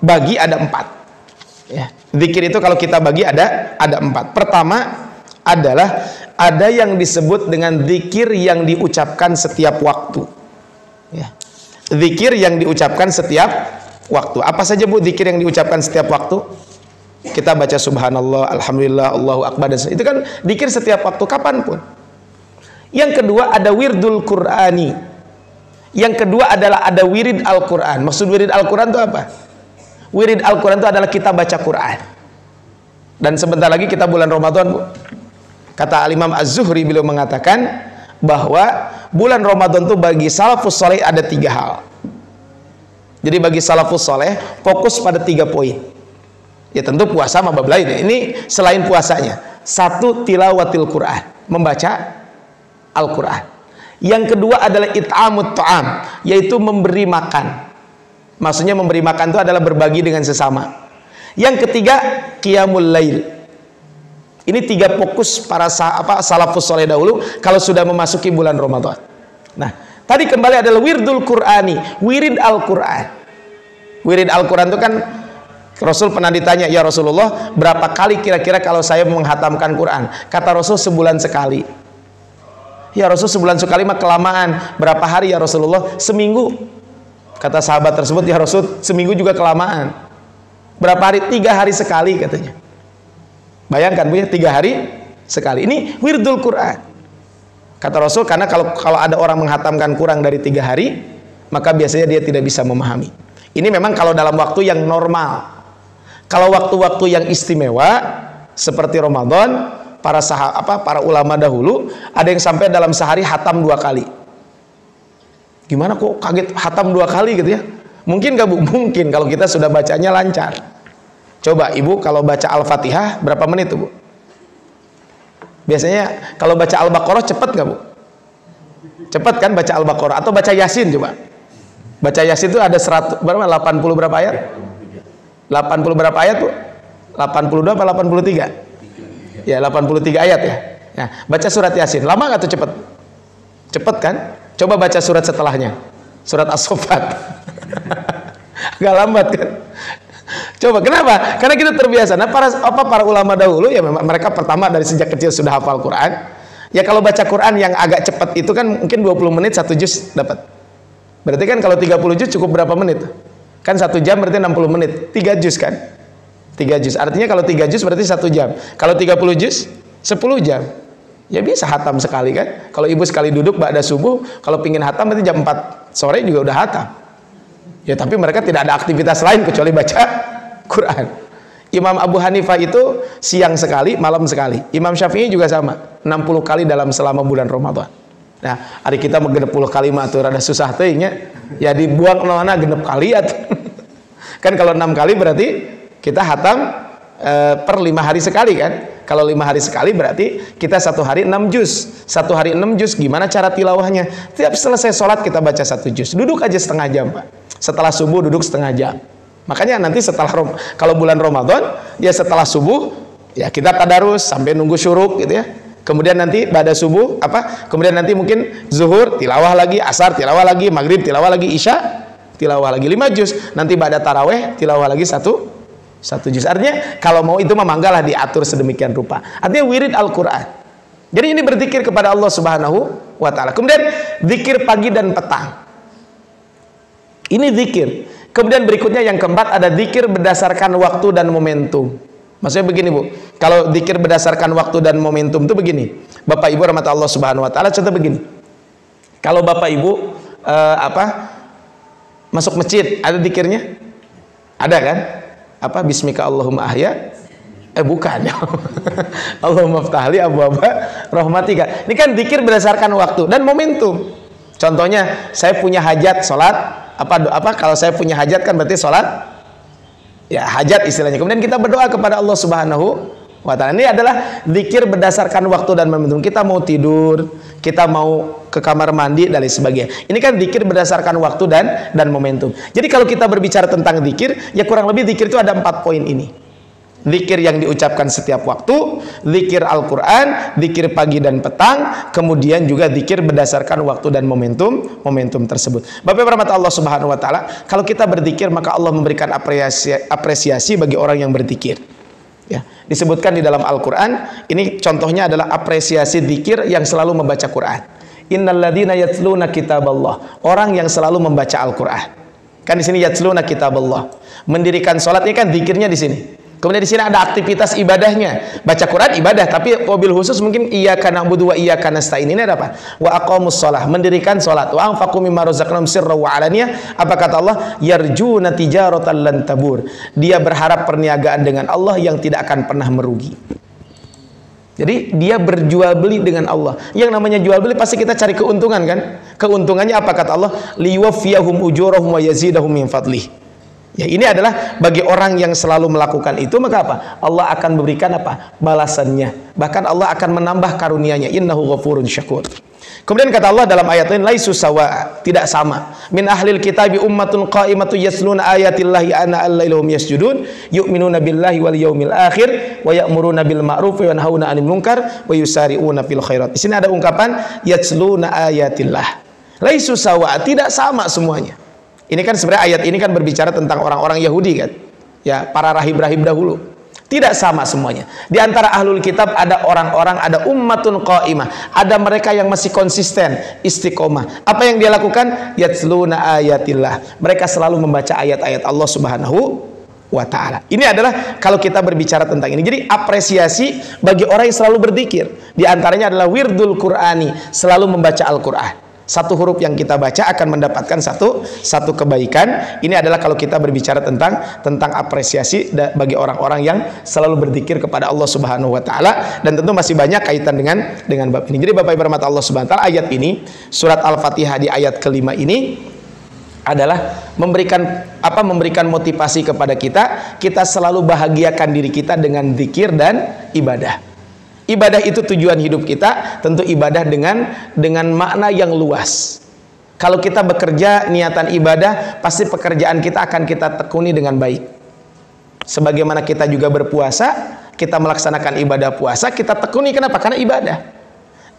S1: bagi ada 4. Ya, zikir itu kalau kita bagi ada 4. Pertama adalah ada yang disebut dengan zikir yang diucapkan setiap waktu. Ya. Zikir yang diucapkan setiap waktu. Apa saja Bu zikir yang diucapkan setiap waktu? Kita baca subhanallah, alhamdulillah, Allahu akbar, itu kan zikir setiap waktu kapanpun. Yang kedua ada wirdul Qur'ani. Yang kedua adalah ada wirid Al-Quran. Maksud wirid Al-Quran itu apa? Wirid Al-Quran itu adalah kita baca Quran. Dan sebentar lagi kita bulan Ramadan, Bu. Kata Al-Imam Az-Zuhri, beliau mengatakan bahwa bulan Ramadan itu bagi salafus soleh ada 3 hal. Jadi bagi salafus soleh fokus pada 3 poin. Ya tentu puasa sama bab lain. Ini selain puasanya. 1, tilawatil Quran, membaca Al-Quran. Yang kedua adalah it'amut ta'am, yaitu memberi makan. Maksudnya memberi makan itu adalah berbagi dengan sesama. Yang ketiga qiyamul lail. Ini 3 fokus para salafus soleh dahulu kalau sudah memasuki bulan Ramadan. Nah, tadi kembali adalah wirdul Qur'ani, wirid Al-Quran. Wirid Al-Quran itu kan Rasul pernah ditanya, ya Rasulullah, berapa kali kira-kira kalau saya menghatamkan Quran? Kata Rasul, sebulan sekali. Ya Rasul, sebulan sekali mah kelamaan. Berapa hari ya Rasulullah? Seminggu. Kata sahabat tersebut, ya Rasul, seminggu juga kelamaan. Berapa hari? 3 hari sekali katanya. Bayangkan Bu ya, 3 hari sekali. Ini wirdul Quran. Kata Rasul, karena kalau ada orang menghatamkan kurang dari 3 hari, maka biasanya dia tidak bisa memahami. Ini memang kalau dalam waktu yang normal. Kalau waktu-waktu yang istimewa seperti Ramadan, para ulama dahulu ada yang sampai dalam sehari hatam 2 kali. Gimana kok kaget hatam 2 kali gitu ya? Mungkin gak Bu? Mungkin kalau kita sudah bacanya lancar. Coba Ibu kalau baca Al-Fatihah berapa menit tuh Bu? Biasanya kalau baca Al-Baqarah cepat gak Bu? Cepat kan baca Al-Baqarah? Atau baca Yasin coba? Baca Yasin itu ada 100 berapa? 80 berapa ayat? 80 berapa ayat Bu? 82 apa 83? Ya 83 ayat ya. Nah, baca surat Yasin. Lama nggak tuh cepet? Cepet kan? Coba baca surat setelahnya. Surat As-Saffat. Nggak lambat kan? Coba, kenapa? Karena kita terbiasa. Nah, para ulama dahulu ya memang mereka pertama dari sejak kecil sudah hafal Quran. Ya kalau baca Quran yang agak cepat itu kan mungkin 20 menit 1 juz dapat. Berarti kan kalau 30 juz cukup berapa menit? Kan 1 jam berarti 60 menit. 3 juz kan? 3 juz. Artinya kalau 3 juz berarti 1 jam. Kalau 30 juz 10 jam. Ya bisa hatam sekali kan? Kalau ibu sekali duduk ba'da subuh, kalau pingin hatam berarti jam 4 sore juga udah hatam. Ya tapi mereka tidak ada aktivitas lain kecuali baca Quran. Imam Abu Hanifah itu siang sekali, malam sekali. Imam Syafi'i juga sama, 60 kali dalam selama bulan Ramadan. Nah, hari kita mau genep 10 kali mah atuh rada susah teh nya. Ya dibuang nona genep kali atuh. Kan kalau 6 kali berarti kita hatam per 5 hari sekali kan. Kalau 5 hari sekali berarti kita 1 hari 6 juz. 1 hari 6 juz, gimana cara tilawahnya? Tiap selesai sholat kita baca 1 juz. Duduk aja setengah jam, Pak. Setelah subuh duduk setengah jam. Makanya nanti setelah kalau bulan Ramadan ya setelah subuh ya kita tadarus sampai nunggu syuruk gitu ya. Kemudian nanti pada subuh kemudian nanti mungkin zuhur tilawah lagi, asar tilawah lagi, maghrib tilawah lagi, isya tilawah lagi 5 juz. Nanti pada taraweh tilawah lagi satu juz. Artinya kalau mau itu memanggalah diatur sedemikian rupa. Artinya wirid Al-Qur'an. Jadi ini berzikir kepada Allah Subhanahu wa taala. Kemudian zikir pagi dan petang. Ini zikir. Kemudian berikutnya yang keempat ada zikir berdasarkan waktu dan momentum. Maksudnya begini Bu, kalau zikir berdasarkan waktu dan momentum itu begini. Bapak Ibu rahmat Allah Subhanahu wa taala, contoh begini. Kalau Bapak Ibu masuk masjid, ada zikirnya? Ada kan? Bismika Allahumma ahya. Bukan. Allahumma ftahli abwaaba rahmatika. Ini kan zikir berdasarkan waktu dan momentum. Contohnya, saya punya hajat salat, kalau saya punya hajat kan berarti salat ya hajat istilahnya. Kemudian kita berdoa kepada Allah Subhanahu wa taala. Ini adalah zikir berdasarkan waktu dan momentum. Kita mau tidur, kita mau ke kamar mandi dan lain sebagainya. Ini kan zikir berdasarkan waktu dan momentum. Jadi kalau kita berbicara tentang zikir, ya kurang lebih zikir itu ada 4 poin ini. Zikir yang diucapkan setiap waktu, zikir Al-Quran, zikir pagi dan petang, kemudian juga zikir berdasarkan waktu dan momentum tersebut. Bapak Ibu rahmat Allah Subhanahu wa taala, kalau kita berzikir maka Allah memberikan apresiasi bagi orang yang berzikir. Ya, disebutkan di dalam Al-Quran, ini contohnya adalah apresiasi zikir yang selalu membaca Quran. Innalladzina yatluna kitaballah, orang yang selalu membaca Al-Quran. Kan di sini yatluna kitaballah, mendirikan sholat, ini kan zikirnya di sini. Kemudian di sini ada aktivitas ibadahnya. Baca Quran ibadah, tapi mobil khusus mungkin iyyaka na'budu wa iyyaka nasta'in. Ini ada apa? Wa aqamus shalah, mendirikan salat. Wa anfaqu mimma razaqnahum sirran wa 'alaniyah. Apa kata Allah? Yarjuna tijaratan lan tabur. Dia berharap perniagaan dengan Allah yang tidak akan pernah merugi. Jadi dia berjual beli dengan Allah. Yang namanya jual beli pasti kita cari keuntungan kan? Keuntungannya apa kata Allah? Liwafiyahum ujurahum wa yazidahum min fadlih. Ya, ini adalah bagi orang yang selalu melakukan itu, maka apa? Allah akan memberikan apa? Balasannya. Bahkan Allah akan menambah karunia-Nya. Innahu ghafurun syakur. Kemudian kata Allah dalam ayat lain, laisu sawa, tidak sama. Min ahlil kitabi ummatun qa'imatu yasluna ayatillahi ana al-lailahum yasjudun, yu'minuna billahi wal yaumil akhir, wa ya'muruna bil ma'ruf wa yanhauna 'anil munkar, wa yusari'una fil khairat. Di sini ada ungkapan yasluna ayatillah. Laisu sawa, tidak sama semuanya. Ini kan sebenarnya ayat ini kan berbicara tentang orang-orang Yahudi kan, ya para rahib-rahib dahulu. Tidak sama semuanya. Di antara ahlul kitab ada orang-orang, ada ummatun qa'imah, ada mereka yang masih konsisten, istiqomah. Apa yang dia lakukan? Yatsluna ayatillah. Mereka selalu membaca ayat-ayat Allah Subhanahu wa taala. Ini adalah kalau kita berbicara tentang ini. Jadi apresiasi bagi orang yang selalu berzikir. Di antaranya adalah wirdul Qur'ani, selalu membaca Al-Qur'an. Satu huruf yang kita baca akan mendapatkan satu kebaikan. Ini adalah kalau kita berbicara tentang apresiasi bagi orang-orang yang selalu berzikir kepada Allah Subhanahu wa taala, dan tentu masih banyak kaitan dengan bab ini. Jadi Bapak Ibu rahmat Allah Subhanahu wa taala, ayat ini surat Al-Fatihah di ayat kelima ini adalah memberikan motivasi kepada kita selalu bahagiakan diri kita dengan zikir dan ibadah. Ibadah itu tujuan hidup kita, tentu ibadah dengan makna yang luas. Kalau kita bekerja niatan ibadah, pasti pekerjaan kita akan kita tekuni dengan baik. Sebagaimana kita juga berpuasa, kita melaksanakan ibadah puasa, kita tekuni. Kenapa? Karena ibadah.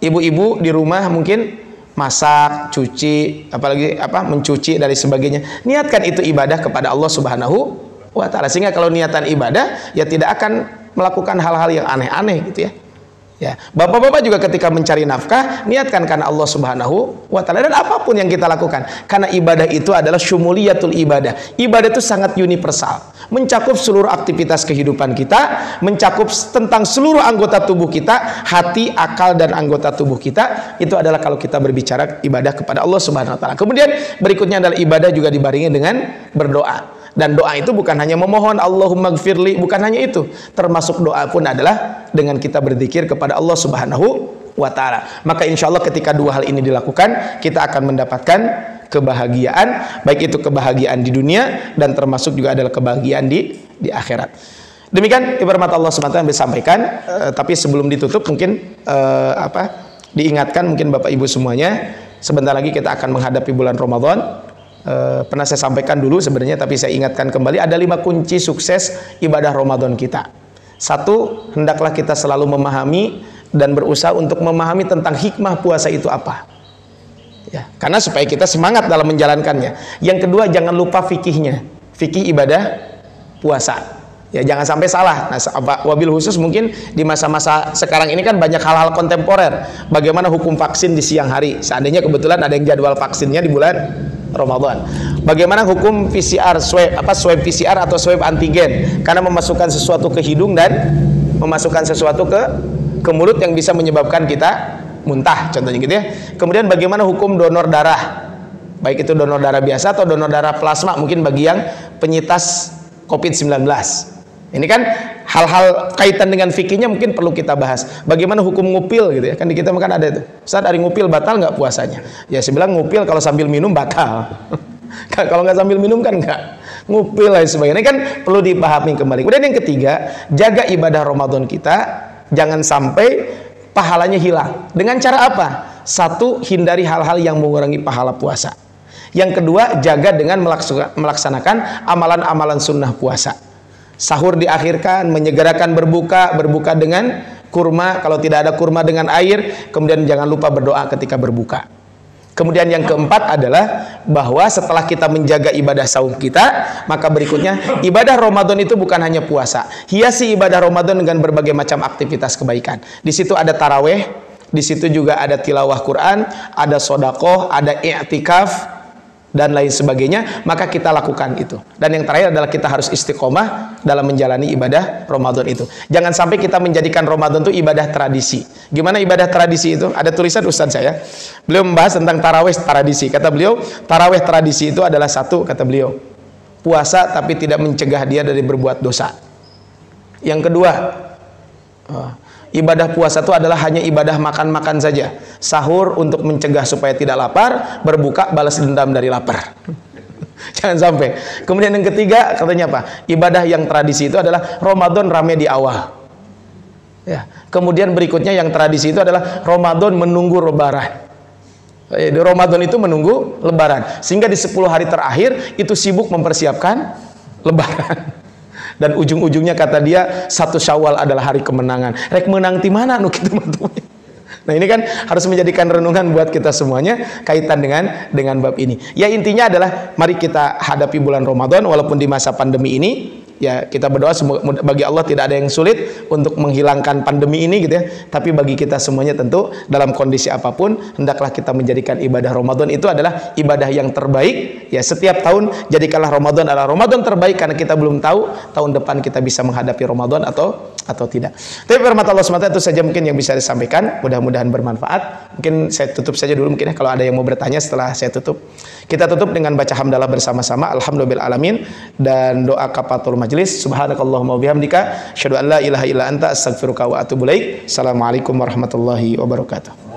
S1: Ibu-ibu di rumah mungkin masak, cuci, apalagi mencuci dari sebagainya. Niatkan itu ibadah kepada Allah Subhanahu wa ta'ala. Sehingga kalau niatan ibadah, ya tidak akan melakukan hal-hal yang aneh-aneh gitu ya. Ya, bapak-bapak juga ketika mencari nafkah, niatkan karena Allah Subhanahu wa ta'ala. Dan apapun yang kita lakukan, karena ibadah itu adalah syumuliyatul ibadah. Ibadah itu sangat universal, mencakup seluruh aktivitas kehidupan kita, mencakup tentang seluruh anggota tubuh kita, hati, akal, dan anggota tubuh kita. Itu adalah kalau kita berbicara ibadah kepada Allah Subhanahu wa ta'ala. Kemudian berikutnya adalah ibadah juga dibarengi dengan berdoa. Dan doa itu bukan hanya memohon Allahumma gfirli, bukan hanya itu. Termasuk doa pun adalah dengan kita berzikir kepada Allah Subhanahu wa ta'ala. Maka insya Allah ketika dua hal ini dilakukan, kita akan mendapatkan kebahagiaan, baik itu kebahagiaan di dunia dan termasuk juga adalah kebahagiaan di akhirat. Demikian ibarat Allah Subhanahu wa ta'ala yang disampaikan. Tapi sebelum ditutup mungkin diingatkan mungkin Bapak Ibu semuanya, sebentar lagi kita akan menghadapi bulan Ramadan. Pernah saya sampaikan dulu sebenarnya, tapi saya ingatkan kembali, ada 5 kunci sukses ibadah Ramadan kita. 1, hendaklah kita selalu memahami dan berusaha untuk memahami tentang hikmah puasa itu apa ya, karena supaya kita semangat dalam menjalankannya. Yang kedua, jangan lupa fikihnya, fikih ibadah puasa ya, jangan sampai salah. Nah, wabil khusus mungkin di masa-masa sekarang ini kan banyak hal-hal kontemporer. Bagaimana hukum vaksin di siang hari, seandainya kebetulan ada yang jadwal vaksinnya di bulan Ramadan. Bagaimana hukum PCR, swab PCR atau swab antigen, karena memasukkan sesuatu ke hidung dan memasukkan sesuatu ke mulut yang bisa menyebabkan kita muntah, contohnya gitu ya. Kemudian bagaimana hukum donor darah, baik itu donor darah biasa atau donor darah plasma, mungkin bagi yang penyintas COVID-19. Ini kan hal-hal kaitan dengan fikihnya mungkin perlu kita bahas. Bagaimana hukum ngupil gitu ya, kan di kita kan ada itu. Saat hari ngupil batal nggak puasanya? Ya saya bilang ngupil kalau sambil minum batal. Kalau nggak sambil minum kan nggak. Ngupil lah sebagainya. Ini kan perlu dipahami kembali. Kemudian yang ketiga, jaga ibadah Ramadan kita, jangan sampai pahalanya hilang. Dengan cara apa? 1, hindari hal-hal yang mengurangi pahala puasa. Yang kedua, jaga dengan melaksanakan amalan-amalan sunnah puasa. Sahur diakhirkan, menyegerakan berbuka dengan kurma, kalau tidak ada kurma dengan air. Kemudian jangan lupa berdoa ketika berbuka. Kemudian yang keempat adalah bahwa setelah kita menjaga ibadah saum kita, maka berikutnya ibadah Ramadan itu bukan hanya puasa. Hiasi ibadah Ramadan dengan berbagai macam aktivitas kebaikan. Di situ ada taraweh, di situ juga ada tilawah Quran, ada sedekah, ada i'tikaf dan lain sebagainya. Maka kita lakukan itu. Dan yang terakhir adalah kita harus istiqomah dalam menjalani ibadah Ramadan itu. Jangan sampai kita menjadikan Ramadan itu ibadah tradisi. Gimana ibadah tradisi itu? Ada tulisan Ustaz saya, beliau membahas tentang tarawih tradisi. Kata beliau, tarawih tradisi itu adalah 1, kata beliau, puasa tapi tidak mencegah dia dari berbuat dosa. Yang kedua, ibadah puasa itu adalah hanya ibadah makan-makan saja. Sahur untuk mencegah supaya tidak lapar, berbuka balas dendam dari lapar. Jangan sampai. Kemudian yang ketiga, katanya apa? Ibadah yang tradisi itu adalah Ramadan rame di awal. Ya. Kemudian berikutnya yang tradisi itu adalah Ramadan menunggu lebaran. Ramadan itu menunggu lebaran. Sehingga di 10 hari terakhir itu sibuk mempersiapkan lebaran. Dan ujung-ujungnya kata dia 1 Syawal adalah hari kemenangan. Rek menang di mana nu kitu mah. Nah, ini kan harus menjadikan renungan buat kita semuanya kaitan dengan bab ini. Ya intinya adalah mari kita hadapi bulan Ramadan walaupun di masa pandemi ini. Ya kita berdoa bagi Allah tidak ada yang sulit untuk menghilangkan pandemi ini gitu ya. Tapi bagi kita semuanya tentu dalam kondisi apapun hendaklah kita menjadikan ibadah Ramadan itu adalah ibadah yang terbaik. Ya setiap tahun jadikanlah Ramadan adalah Ramadan terbaik, karena kita belum tahu tahun depan kita bisa menghadapi Ramadan atau tidak. Tapi firman Allah SWT itu saja mungkin yang bisa disampaikan. Mudah-mudahan bermanfaat. Mungkin saya tutup saja dulu mungkin ya, kalau ada yang mau bertanya setelah saya tutup. Kita tutup dengan baca hamdalah bersama-sama. Alhamdulillahirrahmanirrahim. Dan doa kafatul majlis. Subhanakallahumma wabihamdika asyhadu an la ilaha illa anta astaghfiruka wa atubu ilaik. Assalamualaikum warahmatullahi wabarakatuh.